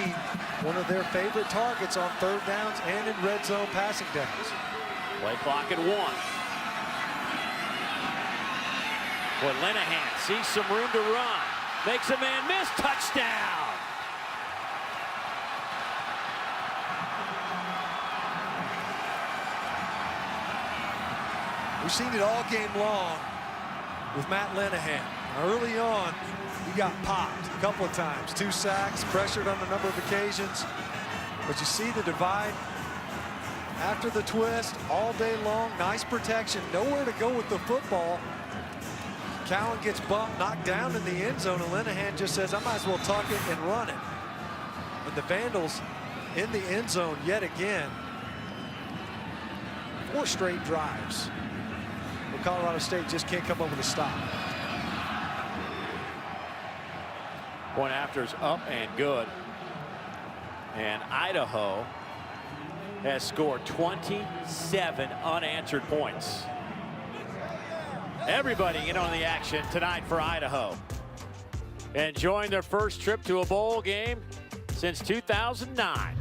One of their favorite targets on 3rd downs and in red zone passing downs. Play clock at 1. Boy, Linehan sees some room to run. Makes a man miss. Touchdown! We've seen it all game long with Matt Linehan. Early on, he got popped a couple of times. 2 sacks, pressured on a number of occasions. But you see the divide after the twist all day long. Nice protection, nowhere to go with the football. Cowan gets bumped, knocked down in the end zone, and Linehan just says, I might as well tuck it and run it. And the Vandals in the end zone yet again. 4 straight drives. But Colorado State just can't come up with a stop. Point after is up and good. And Idaho has scored 27 unanswered points. Everybody in on the action tonight for Idaho. Enjoying their first trip to a bowl game since 2009.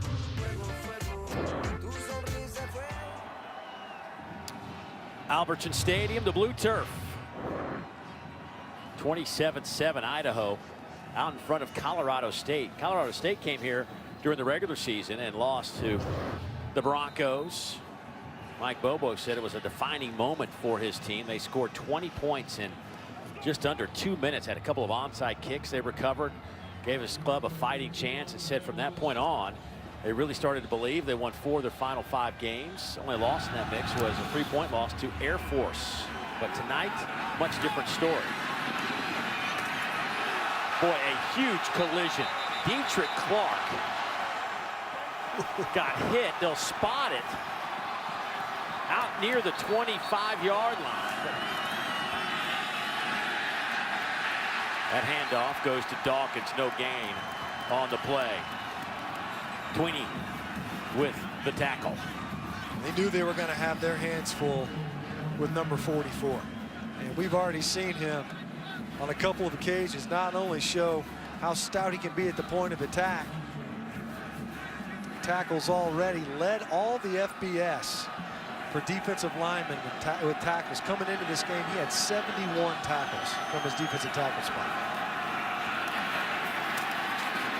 Albertson Stadium, the blue turf. 27-7 Idaho out in front of Colorado State. Colorado State came here during the regular season and lost to the Broncos. Mike Bobo said it was a defining moment for his team. They scored 20 points in just under 2 minutes. Had a couple of onside kicks they recovered. Gave his club a fighting chance and said from that point on, they really started to believe. They won 4 of their final 5 games. Only loss in that mix was a 3-point loss to Air Force. But tonight, much different story. Boy, a huge collision. Dietrich Clark got hit. They'll spot it out near the 25-yard line. That handoff goes to Dawkins. No gain on the play. Tweeney with the tackle. They knew they were going to have their hands full with number 44. And we've already seen him on a couple of occasions not only show how stout he can be at the point of attack. Tackles already, led all the FBS for defensive linemen with tackles. Coming into this game, he had 71 tackles from his defensive tackle spot.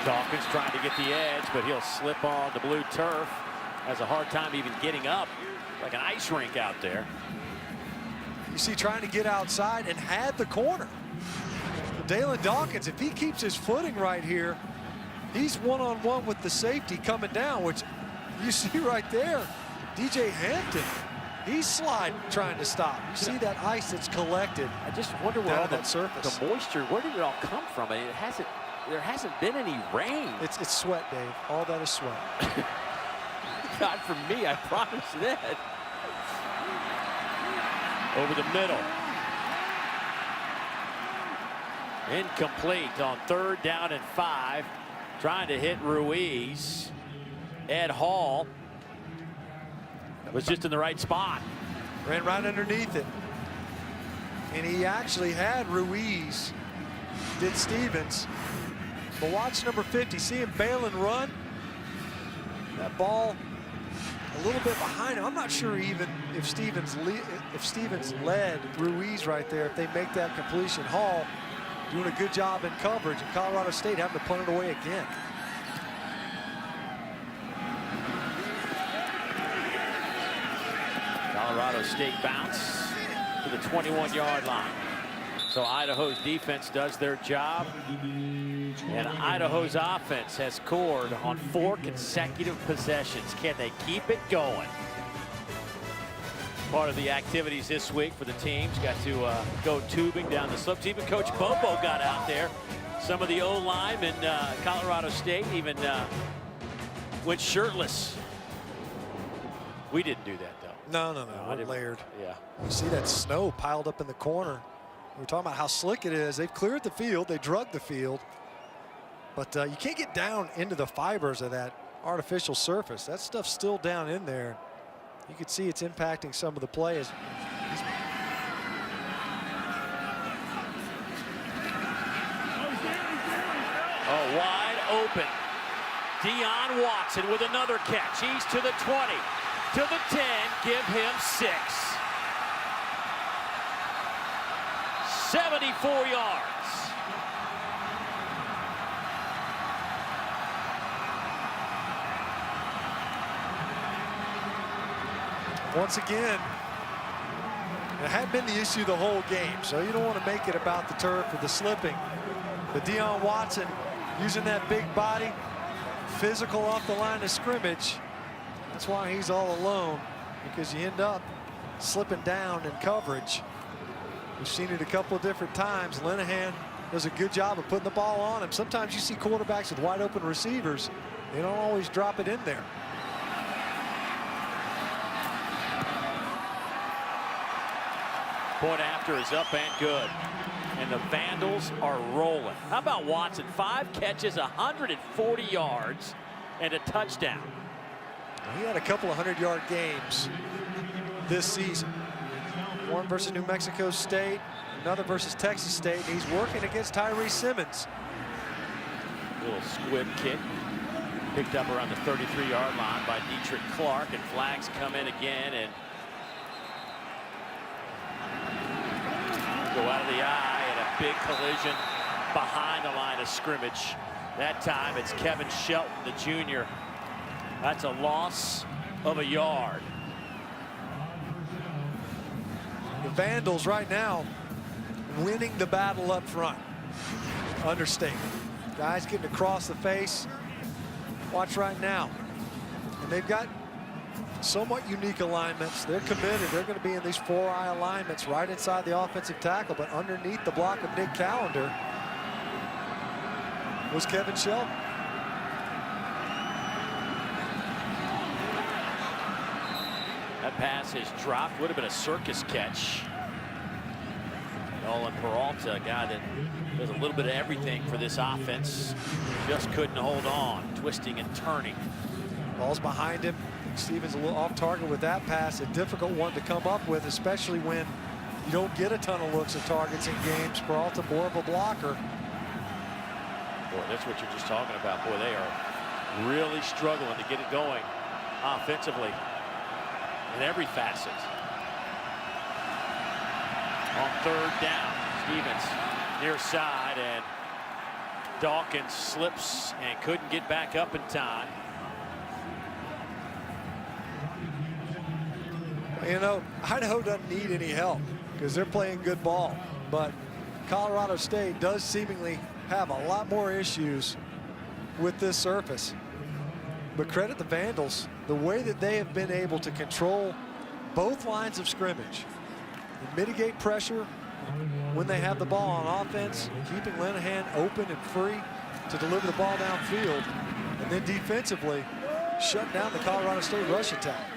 Dawkins trying to get the edge, but he'll slip on the blue turf. Has a hard time even getting up, like an ice rink out there. You see, trying to get outside and had the corner. Dalen Dawkins, if he keeps his footing right here, he's one-on-one with the safety coming down, which you see right there. DJ Hampton, he's sliding, trying to stop. You see that ice that's collected. I just wonder where all that surface. The moisture, where did it all come from? I mean, there hasn't been any rain. It's sweat, Dave. All that is sweat. God, for me, I promise that. Over the middle. Incomplete on 3rd down and 5. Trying to hit Ruiz. Ed Hall was just in the right spot. Ran right underneath it. And he actually had Ruiz, did Stevens. But watch number 50, see him bail and run. That ball a little bit behind him. I'm not sure even if Stevens led Ruiz right there, if they make that completion. Hall doing a good job in coverage, and Colorado State having to punt it away again. Colorado State bounce to the 21-yard line. So Idaho's defense does their job, and Idaho's offense has scored on 4 consecutive possessions. Can they keep it going? Part of the activities this week for the teams. Got to go tubing down the slopes. Even Coach Bobo got out there. Some of the O-line in Colorado State even went shirtless. We didn't do that, though. No. We're layered. Yeah. You see that snow piled up in the corner. We're talking about how slick it is. They've cleared the field. They drug the field. But you can't get down into the fibers of that artificial surface. That stuff's still down in there. You can see it's impacting some of the plays. Oh, wide open. Deion Watson with another catch. He's to the 20, to the 10. Give him 6. 74 yards. Once again, it had been the issue the whole game, so you don't want to make it about the turf or the slipping. But Deion Watson using that big body, physical off the line of scrimmage. That's why he's all alone, because you end up slipping down in coverage. We've seen it a couple of different times. Linehan does a good job of putting the ball on him. Sometimes you see quarterbacks with wide open receivers. They don't always drop it in there. Point after is up and good. And the Vandals are rolling. How about Watson? 5 catches, 140 yards, and a touchdown. He had a couple of 100-yard games this season. One versus New Mexico State, another versus Texas State. And he's working against Tyree Simmons. Little squib kick. Picked up around the 33-yard line by Dietrich Clark, and flags come in again and go out of the eye, and a big collision behind the line of scrimmage. That time it's Kevin Shelton, the junior. That's a loss of a yard. The Vandals right now winning the battle up front. Understatement. Guys getting across the face. Watch right now. And they've got somewhat unique alignments. They're committed. They're going to be in these 4-eye alignments right inside the offensive tackle, but underneath the block of Nick Callender was Kevin Shelton. That pass is dropped. Would have been a circus catch. Nolan Peralta, a guy that does a little bit of everything for this offense, just couldn't hold on, twisting and turning. Ball's behind him. Stevens a little off target with that pass, a difficult one to come up with, especially when you don't get a ton of looks at targets in games. Peralta more of a blocker. Boy, that's what you're just talking about. Boy, they are really struggling to get it going offensively in every facet. On 3rd down, Stevens near side, and Dawkins slips and couldn't get back up in time. You know, Idaho doesn't need any help because they're playing good ball, but Colorado State does seemingly have a lot more issues with this surface. But credit the Vandals, the way that they have been able to control both lines of scrimmage and mitigate pressure when they have the ball on offense, keeping Linehan open and free to deliver the ball downfield, and then defensively shut down the Colorado State rush attack.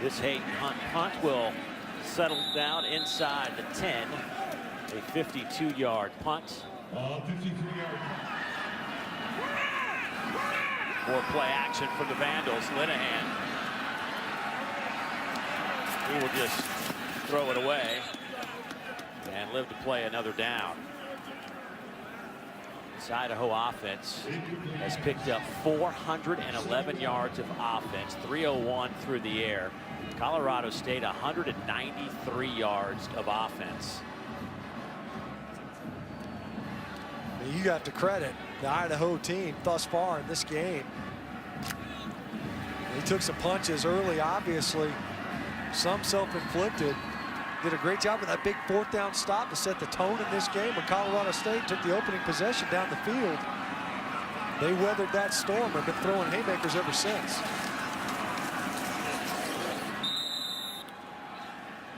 This Hayden Hunt punt will settle down inside the 10. A 52-yard punt. 53-yard. More play action from the Vandals. Linehan. He will just throw it away and live to play another down. This Idaho offense has picked up 411 yards of offense, 301 through the air. Colorado State 193 yards of offense. You got to credit the Idaho team thus far in this game. They took some punches early, obviously, some self-inflicted. Did a great job with that big 4th down stop to set the tone in this game when Colorado State took the opening possession down the field. They weathered that storm and have been throwing haymakers ever since.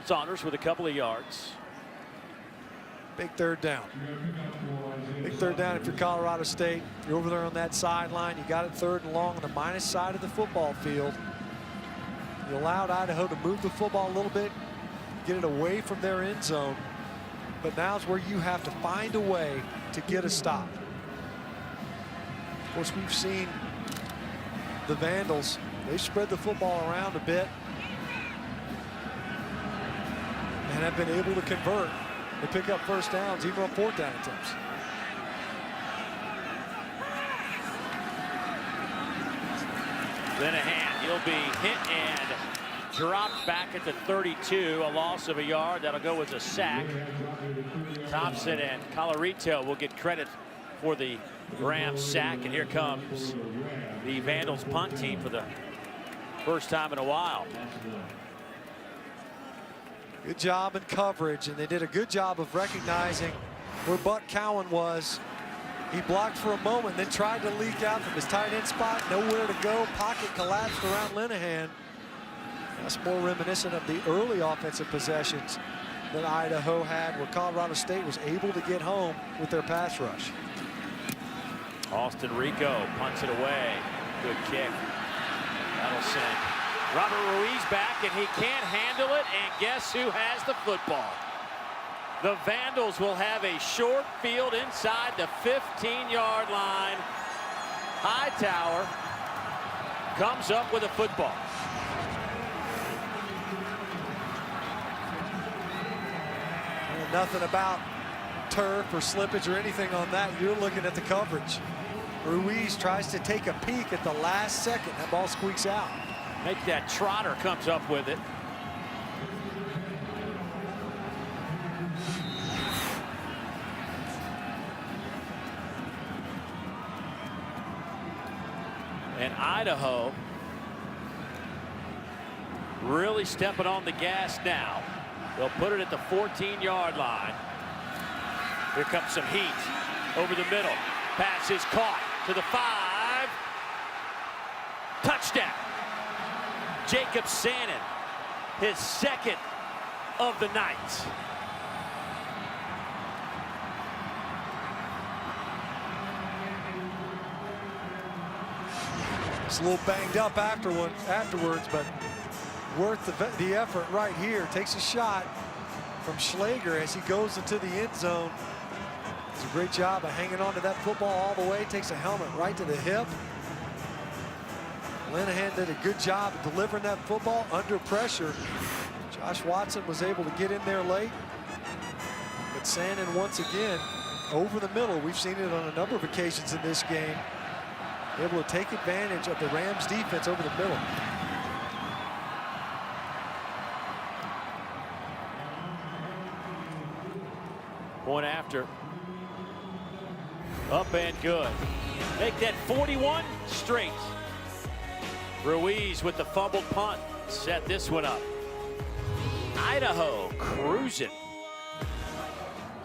Saunders with a couple of yards. Big third down. Big third down if you're Colorado State. You're over there on that sideline. You got it 3rd and long on the minus side of the football field. You allowed Idaho to move the football a little bit, get it away from their end zone. But now's where you have to find a way to get a stop. Of course, we've seen the Vandals. They spread the football around a bit and have been able to convert and pick up first downs, even on 4th down attempts. Linehan, he'll be hit and dropped back at the 32, a loss of a yard. That'll go as a sack. Thompson and Colorito will get credit for the Rams sack, and here comes the Vandals punt team for the first time in a while. Good job in coverage, and they did a good job of recognizing where Buck Cowan was. He blocked for a moment, then tried to leak out from his tight end spot. Nowhere to go. Pocket collapsed around Linehan. That's more reminiscent of the early offensive possessions that Idaho had, where Colorado State was able to get home with their pass rush. Austin Rico punts it away. Good kick. That'll send Robert Ruiz back, and he can't handle it. And guess who has the football? The Vandals will have a short field inside the 15-yard line. Hightower comes up with a football. And nothing about turf or slippage or anything on that. You're looking at the coverage. Ruiz tries to take a peek at the last second. That ball squeaks out. Make that Trotter comes up with it. And Idaho really stepping on the gas now. They'll put it at the 14-yard line. Here comes some heat over the middle. Pass is caught to the 5. Touchdown. Jacob Sannon, his 2nd of the night. It's a little banged up afterwards, but worth the effort right here. Takes a shot from Schlager as he goes into the end zone. It's a great job of hanging on to that football all the way. Takes a helmet right to the hip. Linehan did a good job of delivering that football under pressure. Josh Watson was able to get in there late. But Sannon once again over the middle. We've seen it on a number of occasions in this game. Able to take advantage of the Rams defense over the middle. Point after. Up and good. Make that 41 straight. Ruiz with the fumbled punt. Set this one up. Idaho cruising.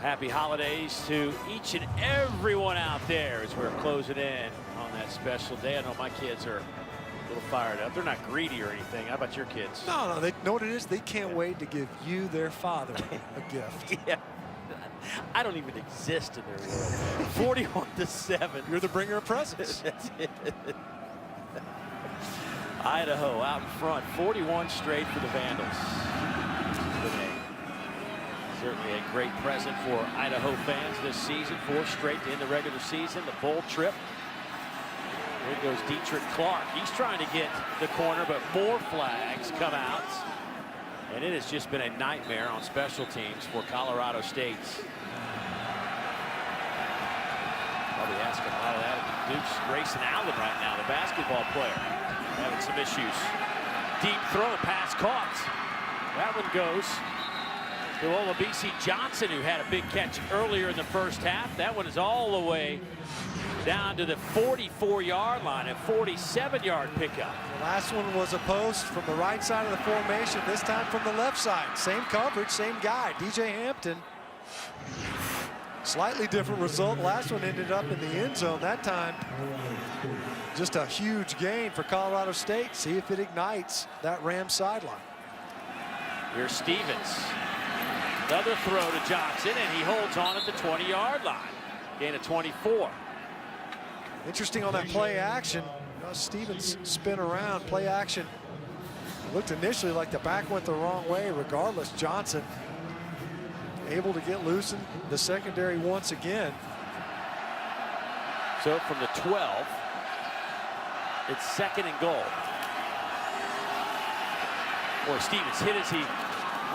Happy holidays to each and everyone out there as we're closing in on that special day. I know my kids are a little fired up. They're not greedy or anything. How about your kids? No, they know what it is. They can't wait to give you, their father, a gift. Yeah. I don't even exist in their world. 41-7. You're the bringer of presents. That's it. Idaho out in front, 41 straight for the Vandals. Certainly a great present for Idaho fans this season. 4 straight to end the regular season. The bowl trip. Here goes Dietrich Clark. He's trying to get the corner, but more flags come out. And it has just been a nightmare on special teams for Colorado State. Probably asking a lot of that of Duke's Grayson Allen right now, the basketball player, having some issues. Deep throw, pass caught. That one goes to Olabisi Johnson, who had a big catch earlier in the first half. That one is all the way down to the 44-yard line, a 47-yard pickup. The last one was a post from the right side of the formation, this time from the left side. Same coverage, same guy, DJ Hampton. Slightly different result. Last one ended up in the end zone. That time, just a huge gain for Colorado State. See if it ignites that Rams sideline. Here's Stevens. Another throw to Johnson, and he holds on at the 20-yard line. Gain of 24. Interesting on that play action. Stevens spin around, play action. It looked initially like the back went the wrong way. Regardless, Johnson able to get loose in the secondary once again. So from the 12, it's 2nd and goal. Boy, Stevens hit as he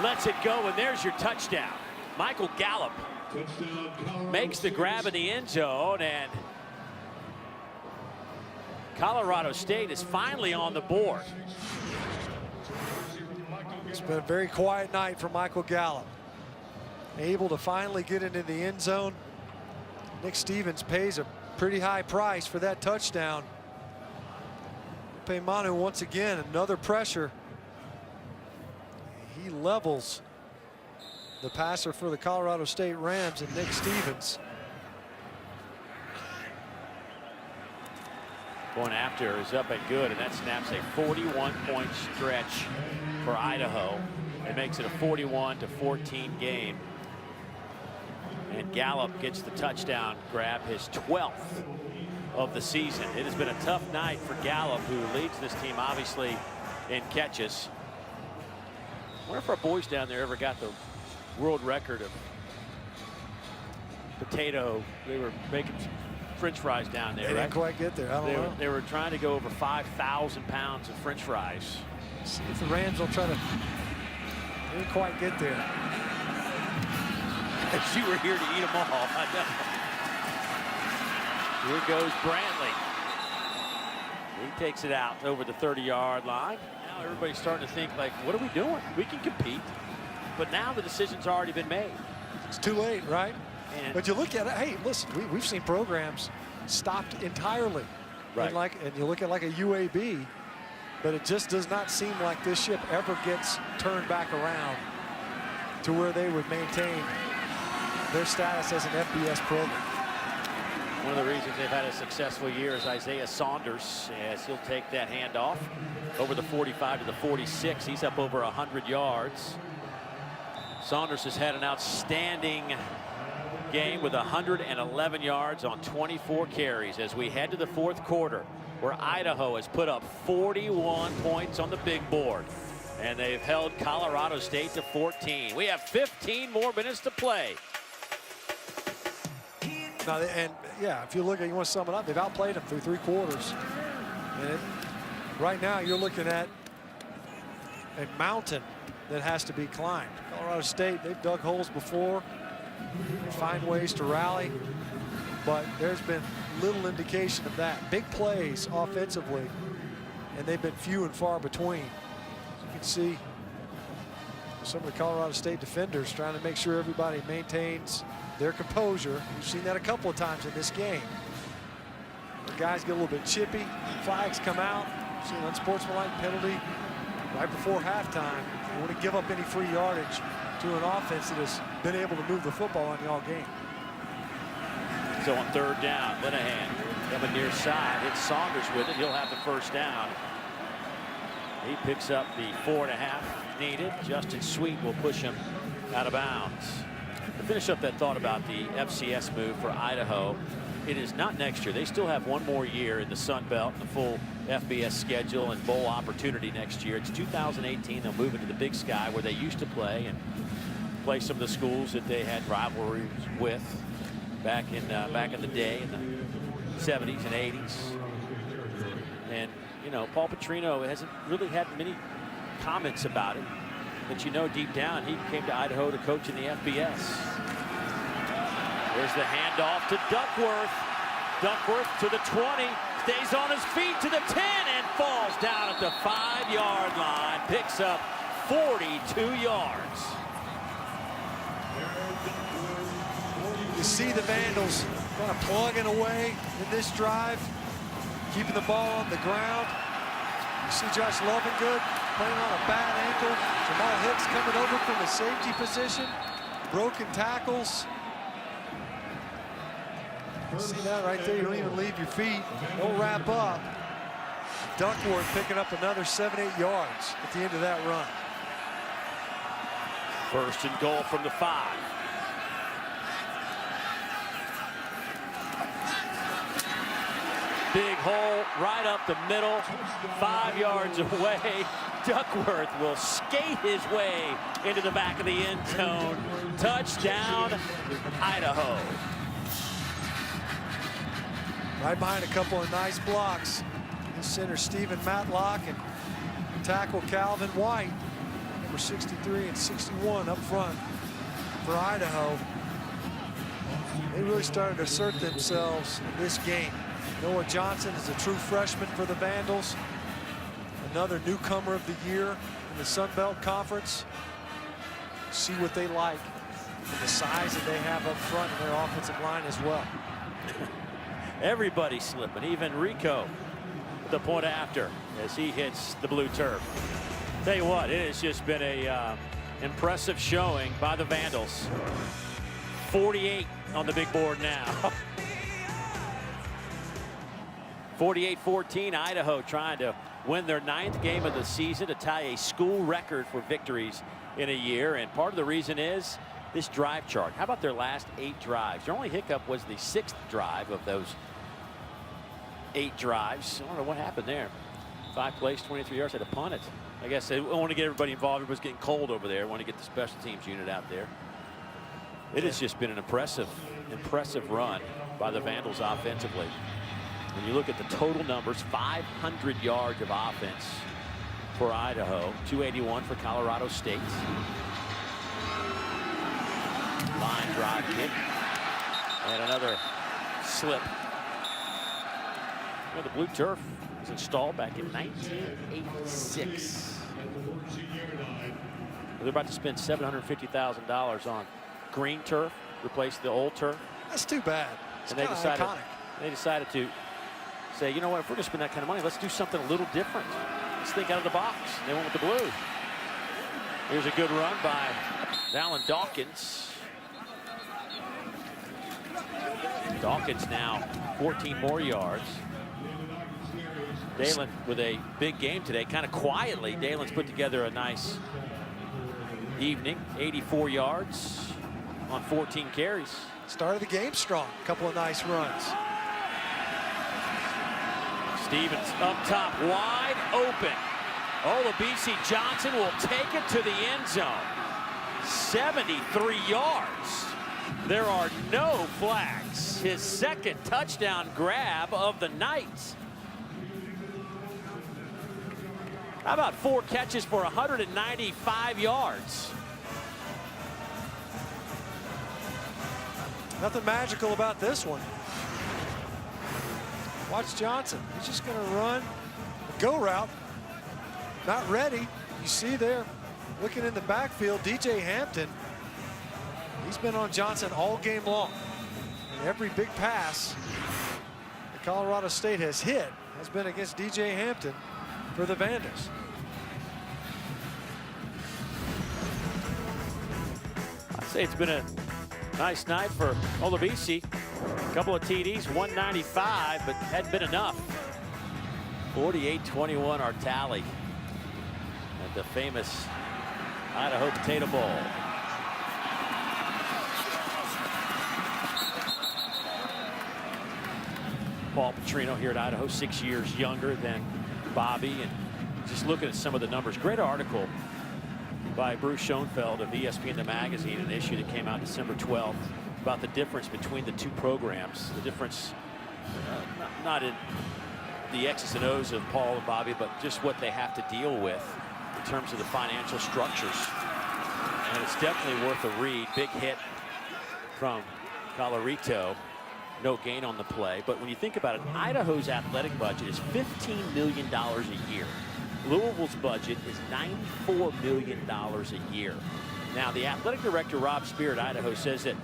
lets it go, and there's your touchdown. Michael Gallup makes the grab in the end zone, and Colorado State is finally on the board. It's been a very quiet night for Michael Gallup. Able to finally get into the end zone. Nick Stevens pays a pretty high price for that touchdown. Peimanu once again, another pressure. He levels the passer for the Colorado State Rams, and Nick Stevens. Going after is up and good, and that snaps a 41-point stretch for Idaho. It makes it a 41-14 game. And Gallup gets the touchdown grab, his 12th of the season. It has been a tough night for Gallup, who leads this team obviously in catches. I wonder if our boys down there ever got the world record of potato. They were making French fries down there, They right? didn't quite get there. I don't know. They were trying to go over 5,000 pounds of French fries. See if the Rams will try to. They didn't quite get there. If you were here to eat them all, I know. Here goes Brantley. He takes it out over the 30-yard line. Now everybody's starting to think, like, what are we doing? We can compete. But now the decision's already been made. It's too late, right? And but you look at it, hey, listen, we've seen programs stopped entirely. Right. And you look at like a UAB, but it just does not seem like this ship ever gets turned back around to where they would maintain their status as an FBS program. one of the reasons they've had a successful year is Isaiah Saunders, as he'll take that handoff over the 45 to the 46. He's up over 100 yards. Saunders has had an outstanding game with 111 yards on 24 carries as we head to the fourth quarter, where Idaho has put up 41 points on the big board, and they've held Colorado State to 14. We have 15 more minutes to play. Now, and yeah, if you look at, you want to sum it up, they've outplayed them through 3 quarters. And right now you're looking at a mountain that has to be climbed. Colorado State, they've dug holes before, they find ways to rally, but there's been little indication of that. Big plays offensively, and they've been few and far between. You can see some of the Colorado State defenders trying to make sure everybody maintains their composure. We've seen that a couple of times in this game. The guys get a little bit chippy, flags come out, see an unsportsmanlike penalty right before halftime. You want to give up any free yardage to an offense that has been able to move the football on you all game. So on third down, Linehan coming near side, hits Saunders with it. He'll have the first down. He picks up the 4.5 needed. Justin Sweet will push him out of bounds. To finish up that thought about the FCS move for Idaho, it is not next year. They still have one more year in the Sun Belt, the full FBS schedule and bowl opportunity next year. It's 2018. They'll move into the Big Sky where they used to play and play some of the schools that they had rivalries with back in the day in the 70s and 80s. And you know, Paul Petrino hasn't really had many comments about it, but you know deep down he came to Idaho to coach in the FBS. There's the handoff to Duckworth. Duckworth to the 20, stays on his feet to the 10 and falls down at the 5-yard line. Picks up 42 yards. You see the Vandals kind of plugging away in this drive, keeping the ball on the ground. You see Josh Lovingood playing on a bad ankle. Jamal Hicks coming over from the safety position. Broken tackles. You see that right there? You don't even leave your feet. Don't wrap up. Duckworth picking up another 7-8 yards at the end of that run. First and goal from the 5. Big hole right up the middle, 5 yards away. Duckworth will skate his way into the back of the end zone. Touchdown, Idaho. Right behind a couple of nice blocks. Center Stephen Matlock and tackle Calvin White. Number 63 and 61 up front for Idaho. They really started to assert themselves in this game. Noah Johnson is a true freshman for the Vandals. Another newcomer of the year in the Sun Belt Conference. See what they like and the size that they have up front in their offensive line as well. Everybody slipping, even Rico at the point after as he hits the blue turf. Tell you what, it has just been a impressive showing by the Vandals. 48 on the big board now. 48-14, Idaho trying to win their 9th game of the season to tie a school record for victories in a year. And part of the reason is this drive chart. How about their last 8 drives? Their only hiccup was the 6th drive of those 8 drives. I don't know what happened there. 5 plays, 23 yards, had to punt it. I guess they want to get everybody involved. Everybody's getting cold over there. Want to get the special teams unit out there. It has just been an impressive run by the Vandals offensively. When you look at the total numbers, 500 yards of offense for Idaho, 281 for Colorado State. Line drive kick. And another slip. You know, the blue turf was installed back in 1986. They're about to spend $750,000 on green turf, replace the old turf. That's too bad. It's and they iconic. decided to say, you know what, if we're going to spend that kind of money, let's do something a little different. Let's think out of the box. They went with the blue. Here's a good run by Alan Dawkins. Dawkins now 14 more yards. Dalen with a big game today, kind of quietly. Dalen's put together a nice evening. 84 yards on 14 carries. Started the game strong. A couple of nice runs. Stevens up top, wide open. Olabisi Johnson will take it to the end zone. 73 yards. There are no flags. His 2nd touchdown grab of the night. How about 4 catches for 195 yards? Nothing magical about this one. Watch Johnson. He's just going to run a go route. Not ready. You see there, looking in the backfield, DJ Hampton. He's been on Johnson all game long. And every big pass that Colorado State has hit has been against DJ Hampton for the Vandals. I'd say it's been a nice night for Olabisi. A couple of TDs, 195, but hadn't been enough. 48-21 our tally at the famous Idaho Potato Bowl. Paul Petrino here at Idaho, 6 years younger than Bobby, and just looking at some of the numbers. Great article by Bruce Schoenfeld of ESPN The Magazine, an issue that came out December 12th, about the difference between the 2 programs. The difference, not in the X's and O's of Paul and Bobby, but just what they have to deal with in terms of the financial structures. And it's definitely worth a read. Big hit from Colorito. No gain on the play. But when you think about it, Idaho's athletic budget is $15 million a year. Louisville's budget is $94 million a year. Now, the athletic director, Rob Spear at Idaho, says that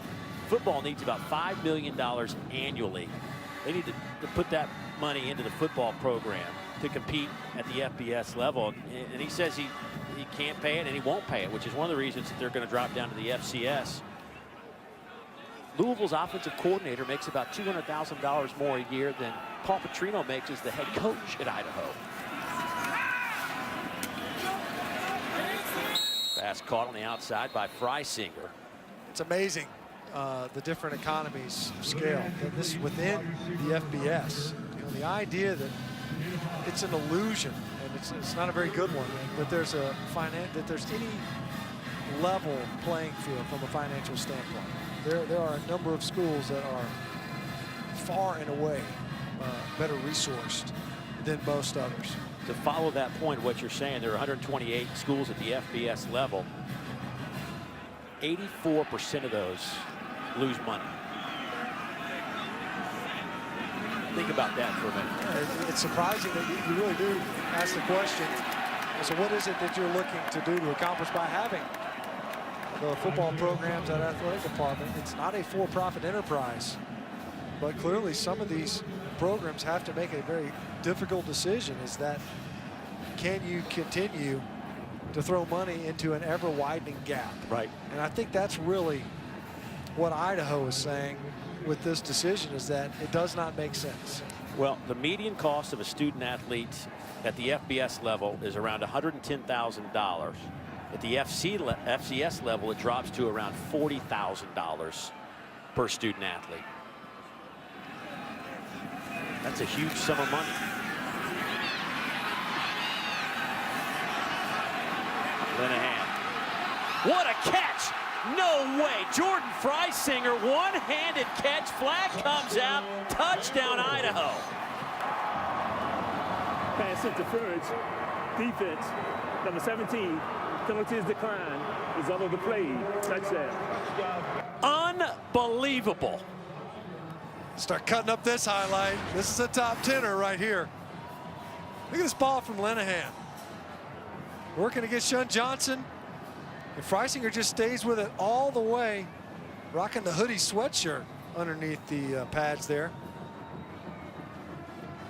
football needs about $5 million annually. They need to put that money into the football program to compete at the FBS level. And he says he can't pay it and he won't pay it, which is one of the reasons that they're going to drop down to the FCS. Louisville's offensive coordinator makes about $200,000 more a year than Paul Petrino makes as the head coach at Idaho. Pass caught on the outside by Freisinger. It's amazing the different economies of scale. And this is within the FBS. You know, the idea that it's an illusion, and it's not a very good one, that there's any level playing field from a financial standpoint. There are a number of schools that are far and away better resourced than most others. To follow that point, what you're saying, there are 128 schools at the FBS level. 84% of those lose money. Think about that for a minute. It's surprising that you really do ask the question, so what is it that you're looking to do to accomplish by having the football programs at athletic department? It's not a for-profit enterprise, but clearly some of these programs have to make a very difficult decision, is that can you continue to throw money into an ever-widening gap? Right. And I think that's really what Idaho is saying with this decision, is that it does not make sense. Well, the median cost of a student athlete at the FBS level is around $110,000. At the FCS level, it drops to around $40,000 per student athlete. That's a huge sum of money. Linehan. What a catch! No way! Jordan Freisinger, one-handed catch. Flag comes out. Touchdown, Idaho. Pass interference. Defense. Number 17. Penalties decline. Result of the play. Touchdown. Unbelievable. Start cutting up this highlight. This is a top 10er right here. Look at this ball from Linehan. Working against Shun Johnson. And Freisinger just stays with it all the way, rocking the hoodie sweatshirt underneath the pads there.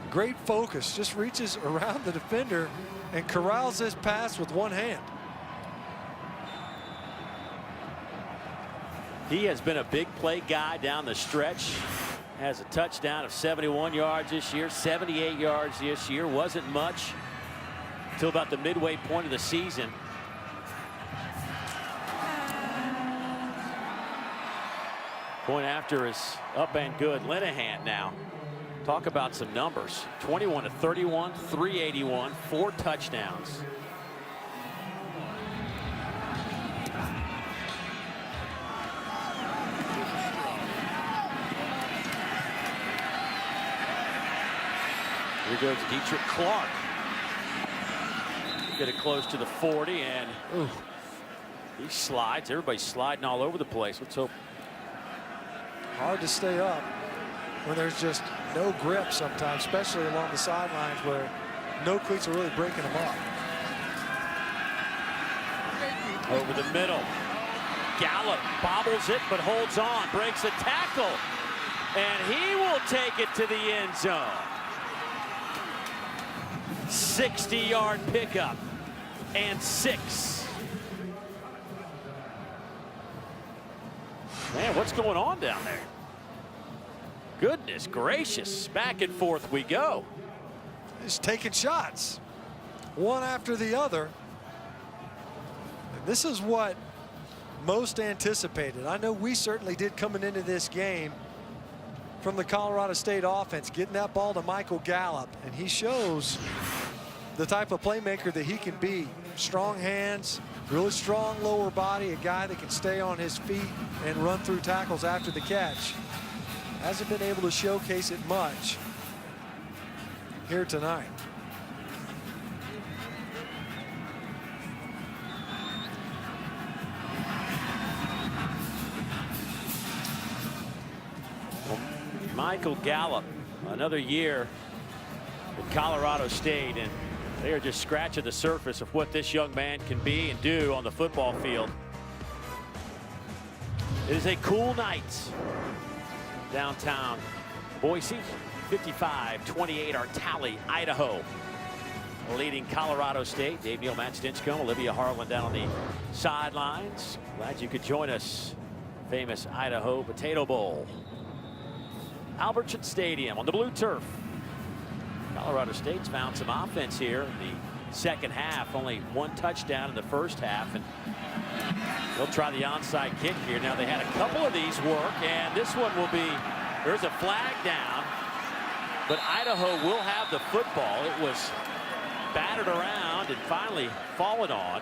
Great focus, just reaches around the defender and corrals this pass with one hand. He has been a big play guy down the stretch. Has a touchdown of 71 yards this year, 78 yards this year. Wasn't much until about the midway point of the season. Point after is up and good. Linehan now. Talk about some numbers. 21 to 31, 381, 4 touchdowns. Here goes Dietrich Clark. Get it close to the 40, and he slides. Everybody's sliding all over the place. Let's hope. Hard to stay up when there's just no grip sometimes, especially along the sidelines where no cleats are really breaking them up. Over the middle. Gallup bobbles it, but holds on. Breaks a tackle. And he will take it to the end zone. 60-yard pickup. And 6. Man, what's going on down there? Goodness gracious. Back and forth we go. He's taking shots, one after the other. And this is what most anticipated. I know we certainly did coming into this game from the Colorado State offense, getting that ball to Michael Gallup. And he shows the type of playmaker that he can be. Strong hands, really strong lower body, a guy that can stay on his feet and run through tackles after the catch. Hasn't been able to showcase it much here tonight. Michael Gallup, another year at Colorado State, and they are just scratching the surface of what this young man can be and do on the football field. It is a cool night downtown Boise. 55-28 our tally. Idaho leading Colorado State. Dave Neal, Matt Stinchcomb, Olivia Harlan down on the sidelines. Glad you could join us. Famous Idaho Potato Bowl. Albertson Stadium on the blue turf. Colorado State's found some offense here in the second half. Only 1 touchdown in the first half, and they'll try the onside kick here. Now they had a couple of these work, and this one will be, there's a flag down, but Idaho will have the football. It was battered around and finally fallen on.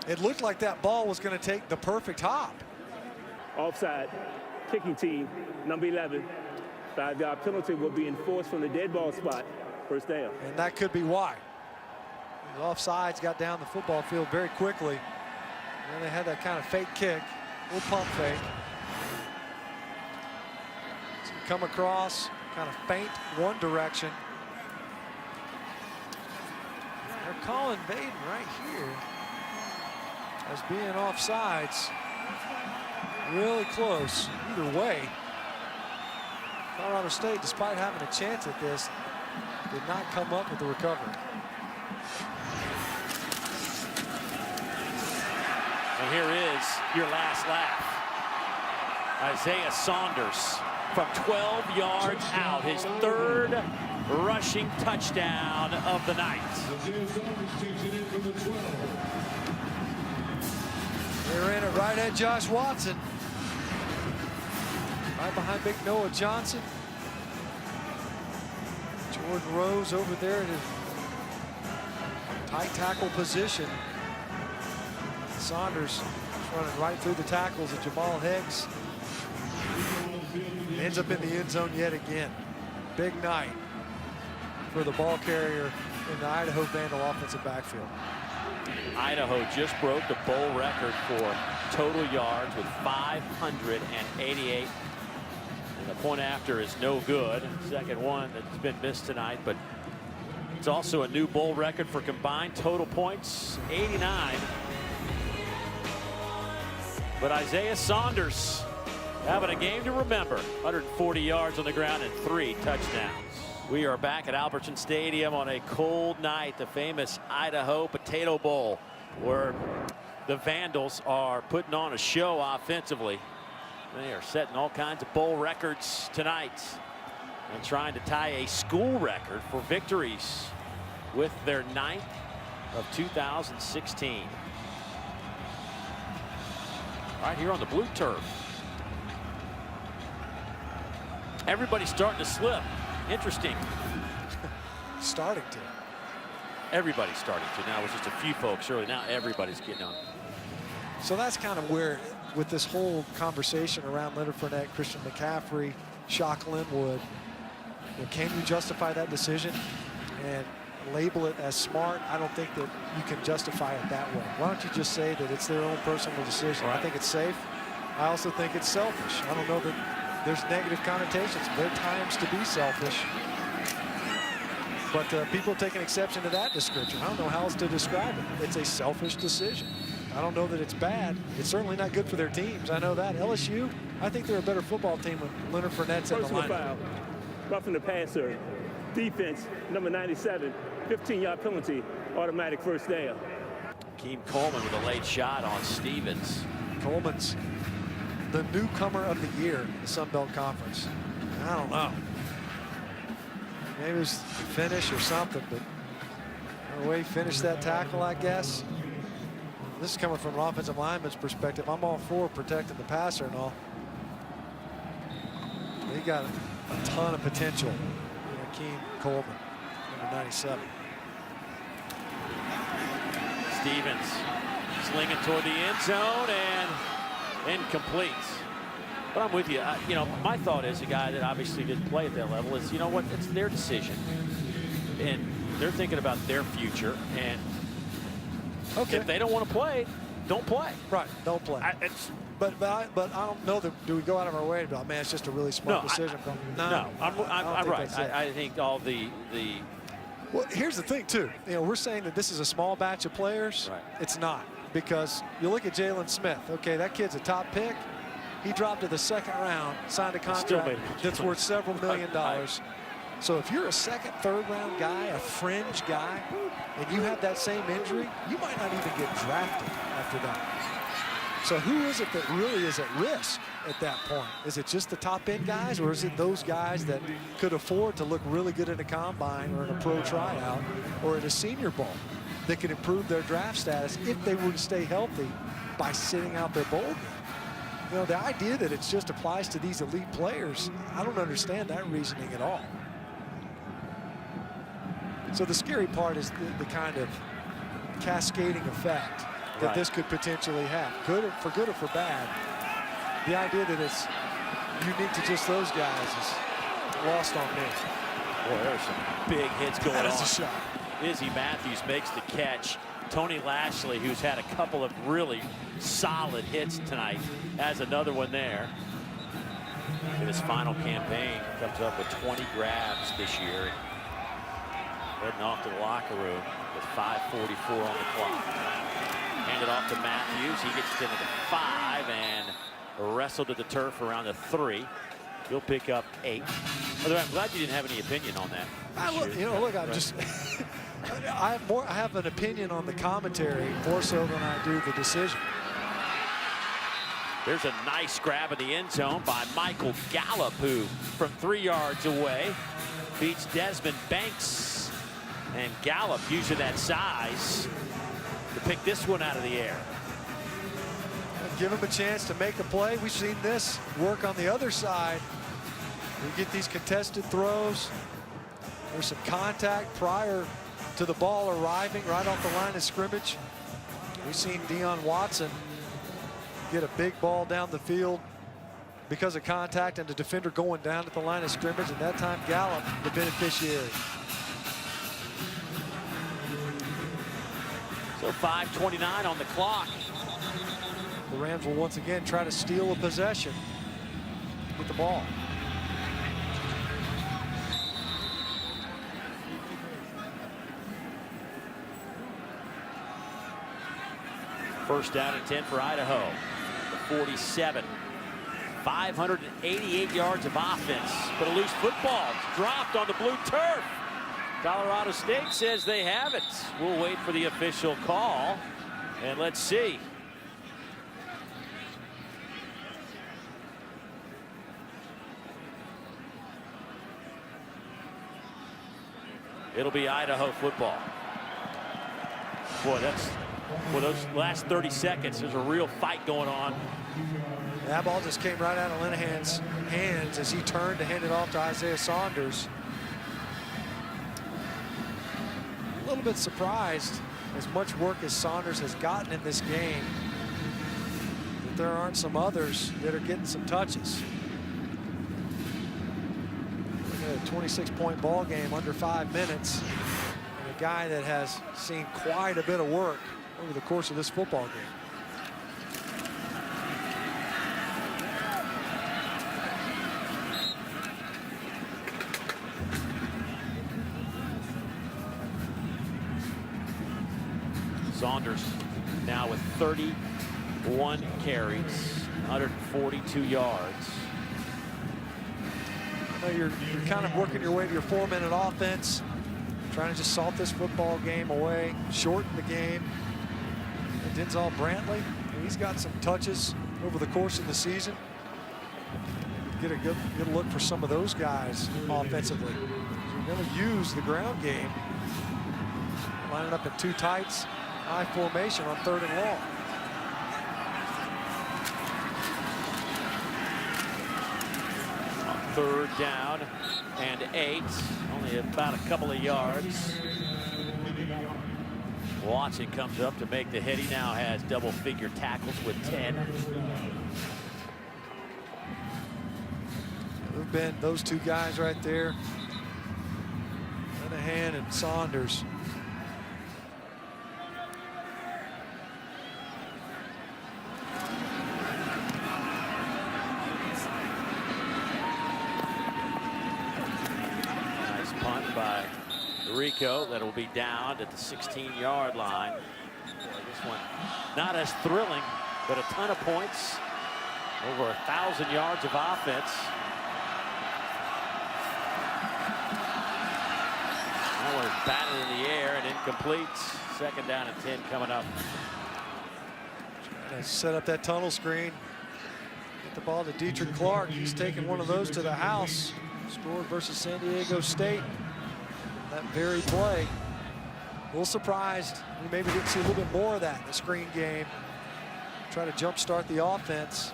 It looked like that ball was going to take the perfect hop. Offside, kicking team, number 11. 5-yard penalty will be enforced from the dead ball spot. First down. And that could be why. The offsides got down the football field very quickly. And they had that kind of fake kick, little pump fake. So come across, kind of feint one direction. They're calling Baden right here as being offsides. Really close either way. Colorado State, despite having a chance at this, did not come up with the recovery. And here is your last laugh. Isaiah Saunders from 12 yards out, his 3rd rushing touchdown of the night. They ran it right at Josh Watson. Right behind big Noah Johnson. Jordan Rose over there in his tight tackle position. Saunders running right through the tackles of Jamal Hicks. Ends up in the end zone yet again. Big night for the ball carrier in the Idaho Vandal offensive backfield. Idaho just broke the bowl record for total yards with 588. And the point after is no good. Second one that's been missed tonight, but it's also a new bowl record for combined total points, 89. But Isaiah Saunders having a game to remember. 140 yards on the ground and 3 touchdowns. We are back at Albertson Stadium on a cold night, the famous Idaho Potato Bowl, where the Vandals are putting on a show offensively. They are setting all kinds of bowl records tonight and trying to tie a school record for victories with their 9th of 2016. Right here on the blue turf. Everybody's starting to slip. Interesting. Starting to. Everybody's starting to. Now it was just a few folks early. Now everybody's getting on. So that's kind of where, with this whole conversation around Leonard Fournette, Christian McCaffrey, Shock Linwood, can you justify that decision and label it as smart? I don't think that you can justify it that way. Why don't you just say that it's their own personal decision? Right. I think it's safe. I also think it's selfish. I don't know that there's negative connotations. There are times to be selfish. But people taking exception to that description. I don't know how else to describe it. It's a selfish decision. I don't know that it's bad. It's certainly not good for their teams. I know that. LSU, I think they're a better football team when Leonard Fournette's at the line. Foul. Roughing the passer. Defense, number 97. 15-yard penalty. Automatic first down. Keem Coleman with a late shot on Stevens. Coleman's the newcomer of the year in the Sun Belt Conference. I don't know. Maybe it was the finish or something, but the way he finished that tackle, I guess. This is coming from an offensive lineman's perspective. I'm all for protecting the passer and all. He got a ton of potential. Keem Coleman, number 97. Stevens slinging toward the end zone and incomplete. But I'm with you. You know, my thought is a guy that obviously didn't play at that level is, you know what, it's their decision. And they're thinking about their future. And if they don't want to play, don't play. Right, don't play. But I don't know that, do we go out of our way to go, man, it's just a really smart decision. No, I'm right. I think all the well, here's the thing too. You know, we're saying that this is a small batch of players. Right. It's not, because you look at Jalen Smith. Okay, that kid's a top pick. He dropped to the second round, signed a contract that's worth several $1 million. So if you're a second, third round guy, a fringe guy, and you have that same injury, you might not even get drafted after that. So who is it that really is at risk at that point? Is it just the top end guys, or is it those guys that could afford to look really good in a combine or in a pro tryout or at a senior bowl that could improve their draft status if they were to stay healthy by sitting out their bowl game? You know, the idea that it just applies to these elite players, I don't understand that reasoning at all. So the scary part is the kind of cascading effect that this could potentially have, for good or for bad. The idea that it's unique to just those guys is lost on me. Boy, there's some big hits going on. That is a shot. Izzy Matthews makes the catch. Tony Lashley, who's had a couple of really solid hits tonight, has another one there. In his final campaign, comes up with 20 grabs this year. Heading off to the locker room with 5:44 on the clock. Hand it off to Matthews. He gets it into the 5 and wrestled to the turf around the 3. He'll pick up 8. By the way, I'm glad you didn't have any opinion on that. You know, look, I'm just I have an opinion on the commentary more so than I do the decision. There's a nice grab in the end zone by Michael Gallup, who from 3 yards away beats Desmond Banks. And Gallup using that size to pick this one out of the air. Give him a chance to make a play. We've seen this work on the other side. We get these contested throws. There's some contact prior to the ball arriving right off the line of scrimmage. We've seen Deion Watson get a big ball down the field because of contact and the defender going down at the line of scrimmage, and that time Gallup the beneficiary. So 5:29 on the clock. The Rams will once again try to steal a possession with the ball. First down and 10 for Idaho. The 47. 588 yards of offense, but a loose football dropped on the blue turf. Colorado State says they have it. We'll wait for the official call, and let's see. It'll be Idaho football. Boy, those last 30 seconds, there's a real fight going on. That ball just came right out of Linehan's hands as he turned to hand it off to Isaiah Saunders. A little bit surprised, as much work as Saunders has gotten in this game, that there aren't some others that are getting some touches. Look at a 26-point ball game under 5 minutes, and a guy that has seen quite a bit of work over the course of this football game. Saunders now with 31 carries, 142 yards. You're kind of working your way to your 4-minute offense, trying to just salt this football game away, shorten the game. And Denzel Brantley, he's got some touches over the course of the season. Get a good look for some of those guys offensively. You're going to use the ground game, lining up in 2 tights, high formation on 3rd and long. On 3rd down and 8, only about a couple of yards. Watson comes up to make the hit. He now has double-figure tackles with 10. Who've been those 2 guys right there, Linehan and Saunders. Rico, that'll be down at the 16-yard line. This one not as thrilling, but a ton of points. Over 1,000 yards of offense. That one is batted in the air and incomplete. 2nd down and 10 coming up. Gonna set up that tunnel screen. Get the ball to Dietrich Clark. He's taking one of those to the house. Scored versus San Diego State. That very play. A little surprised we maybe didn't see a little bit more of that in the screen game. Try to jumpstart the offense,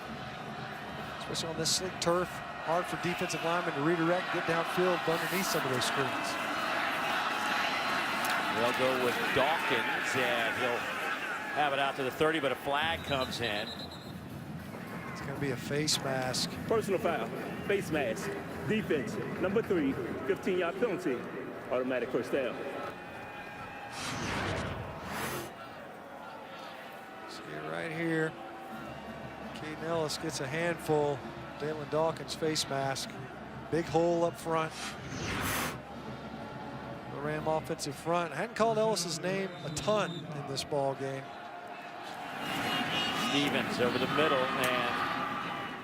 especially on this slick turf. Hard for defensive linemen to redirect, get downfield underneath some of those screens. They'll go with Dawkins, and he'll have it out to the 30, but a flag comes in. It's going to be a face mask. Personal foul, face mask, defense, number 3, 15-yard penalty, automatic first down. See it right here. Caden Ellis gets a handful. Dalen Dawkins face mask. Big hole up front. The Ram offensive front. I hadn't called Ellis's name a ton in this ball game. Stevens over the middle, and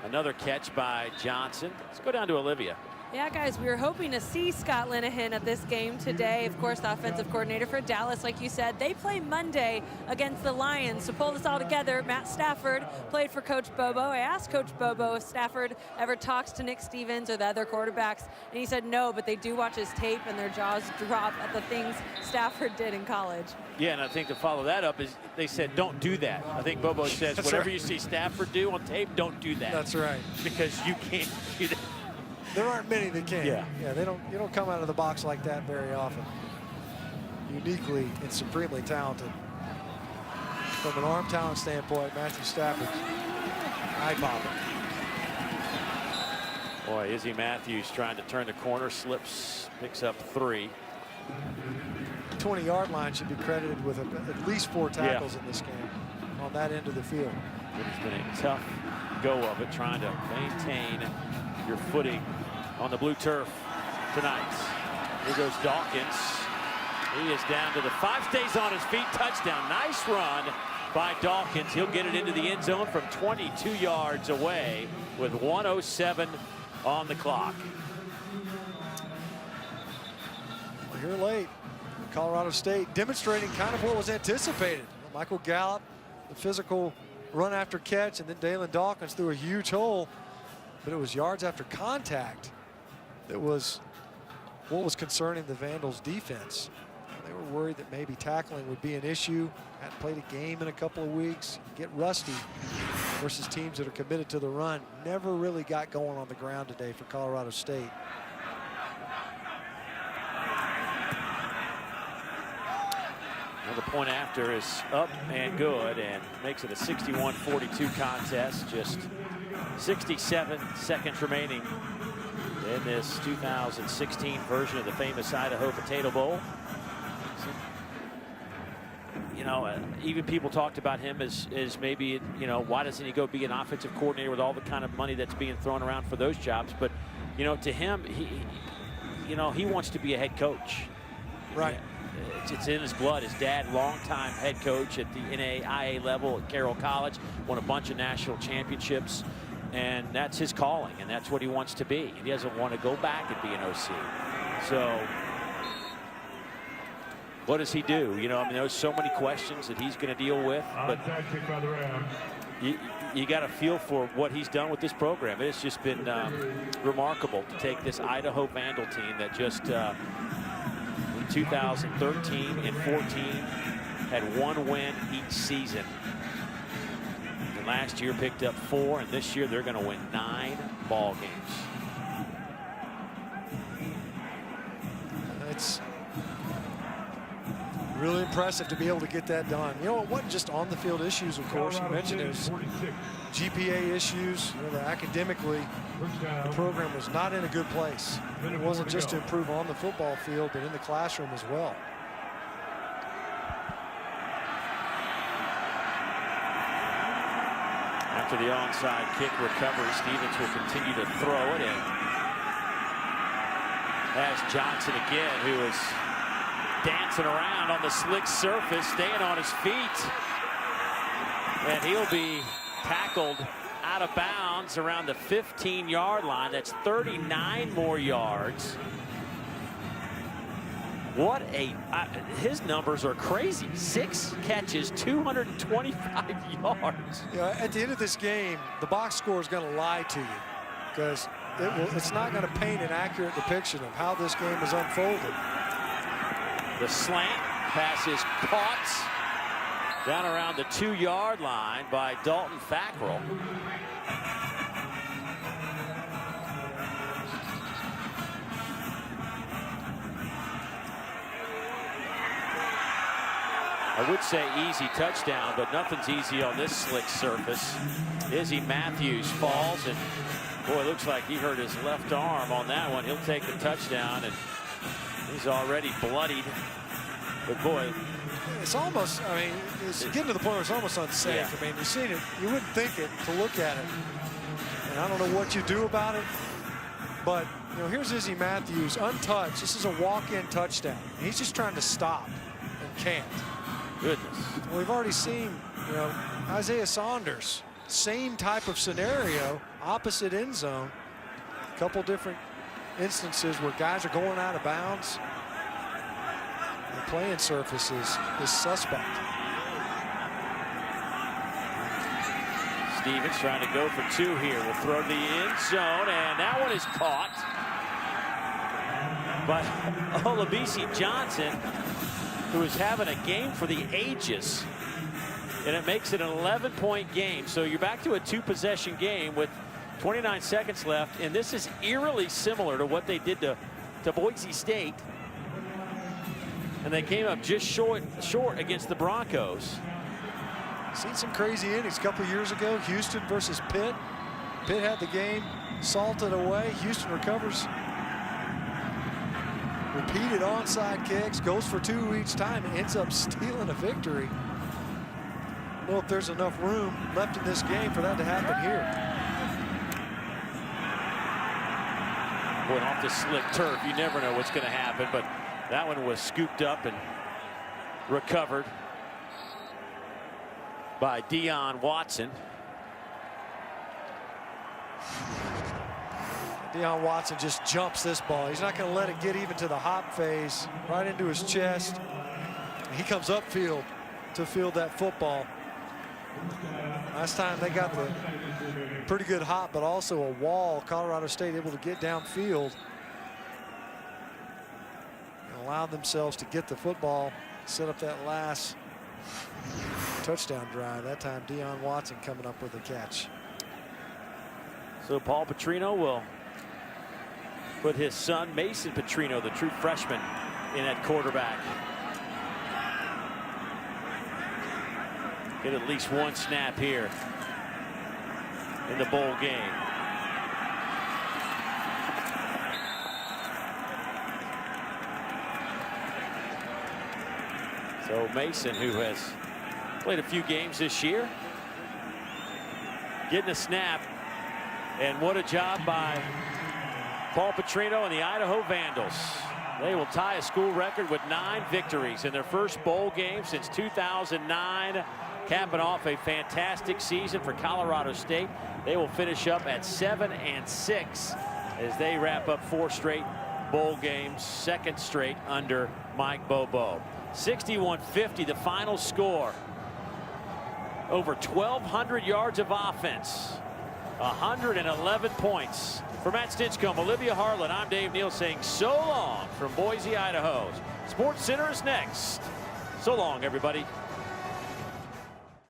another catch by Johnson. Let's go down to Olivia. Yeah, guys, we were hoping to see Scott Linehan at this game today. Of course, the offensive coordinator for Dallas, like you said. They play Monday against the Lions. To pull this all together, Matt Stafford played for Coach Bobo. I asked Coach Bobo if Stafford ever talks to Nick Stevens or the other quarterbacks, and he said no, but they do watch his tape, and their jaws drop at the things Stafford did in college. Yeah, and I think to follow that up is they said don't do that. I think Bobo says That's whatever right. you see Stafford do on tape, don't do that. That's right. Because you can't do that. There aren't many that can. Yeah. You don't come out of the box like that very often. Uniquely and supremely talented. From an arm talent standpoint, Matthew Stafford, eye-popping. Boy, Izzy Matthews trying to turn the corner, slips, picks up 3. 20-yard line should be credited with at least 4 tackles in this game on that end of the field. It's been a tough go of it, trying to maintain your footing on the blue turf tonight. Here goes Dawkins. He is down to the 5, stays on his feet, touchdown. Nice run by Dawkins. He'll get it into the end zone from 22 yards away with 1:07 on the clock. We're here late. Colorado State demonstrating kind of what was anticipated. Michael Gallup, the physical run after catch, and then Dalen Dawkins threw a huge hole, but it was yards after contact that was what was concerning the Vandals defense. They were worried that maybe tackling would be an issue. Hadn't played a game in a couple of weeks. Get rusty versus teams that are committed to the run. Never really got going on the ground today for Colorado State. Well, the point after is up and good and makes it a 61-42 contest. Just 67 seconds remaining in this 2016 version of the famous Idaho Potato Bowl. You know, even people talked about him as maybe, you know, why doesn't he go be an offensive coordinator with all the kind of money that's being thrown around for those jobs? But, you know, to him, he wants to be a head coach. Right. It's in his blood. His dad, longtime head coach at the NAIA level at Carroll College, won a bunch of national championships. And that's his calling, and that's what he wants to be. He doesn't want to go back and be an OC. So what does he do? You know, I mean, there's so many questions that he's going to deal with. But you got to feel for what he's done with this program. It's just been remarkable to take this Idaho Vandal team that just in 2013 and 14 had 1 win each season. Last year picked up 4, and this year they're going to win 9 ball games. It's really impressive to be able to get that done. You know, it wasn't just on the field issues, of course. You mentioned it was GPA issues. You know, that academically, the program was not in a good place. It wasn't just to improve on the football field, but in the classroom as well. After the onside kick recovery, Stevens will continue to throw it in. As Johnson again, who is dancing around on the slick surface, staying on his feet. And he'll be tackled out of bounds around the 15-yard line. That's 39 more yards. What his numbers are crazy. 6 catches, 225 yards. Yeah, at the end of this game, the box score is going to lie to you because it's not going to paint an accurate depiction of how this game is unfolded. The slant pass is caught down around the 2-yard line by Dalton Fackrell. I would say easy touchdown, but nothing's easy on this slick surface. Izzy Matthews falls, and boy, it looks like he hurt his left arm on that one. He'll take the touchdown, and he's already bloodied. But boy, it's almost, I mean, it's getting to the point where it's almost unsafe. Yeah. I mean, you've seen it, you wouldn't think it to look at it. And I don't know what you do about it, but, you know, here's Izzy Matthews, untouched. This is a walk-in touchdown. He's just trying to stop and can't. Goodness. Well, we've already seen, you know, Isaiah Saunders, same type of scenario, opposite end zone. A couple different instances where guys are going out of bounds. The playing surface is suspect. Stevens trying to go for 2 here. Will throw to the end zone, and that one is caught by Olabisi Johnson, who is having a game for the ages, and it makes it an 11-point game. So you're back to a 2-possession game with 29 seconds left, and this is eerily similar to what they did to Boise State, and they came up just short against the Broncos. Seen some crazy innings a couple years ago. Houston versus Pitt. Pitt had the game salted away. Houston recovers. Repeated onside kicks, goes for 2 each time, and ends up stealing a victory. I don't know if there's enough room left in this game for that to happen here. Going off the slick turf, you never know what's going to happen, but that one was scooped up and recovered by Deion Watson. Deion Watson just jumps this ball. He's not going to let it get even to the hop phase, right into his chest. He comes upfield to field that football. Last time they got the pretty good hop, but also a wall. Colorado State able to get downfield and allow themselves to get the football, set up that last touchdown drive. That time Deion Watson coming up with a catch. So Paul Petrino will put his son Mason Petrino, the true freshman, in at quarterback. Get at least one snap here in the bowl game. So Mason, who has played a few games this year, getting a snap, and what a job by Paul Petrino and the Idaho Vandals. They will tie a school record with 9 victories in their first bowl game since 2009, capping off a fantastic season for Colorado State. They will finish up at 7-6 as they wrap up 4 straight bowl games, 2nd straight under Mike Bobo. 61-50 the final score. Over 1,200 yards of offense, 111 points. For Matt Stinchcomb, Olivia Harlan, I'm Dave Neal saying so long from Boise, Idaho. Sports Center is next. So long, everybody.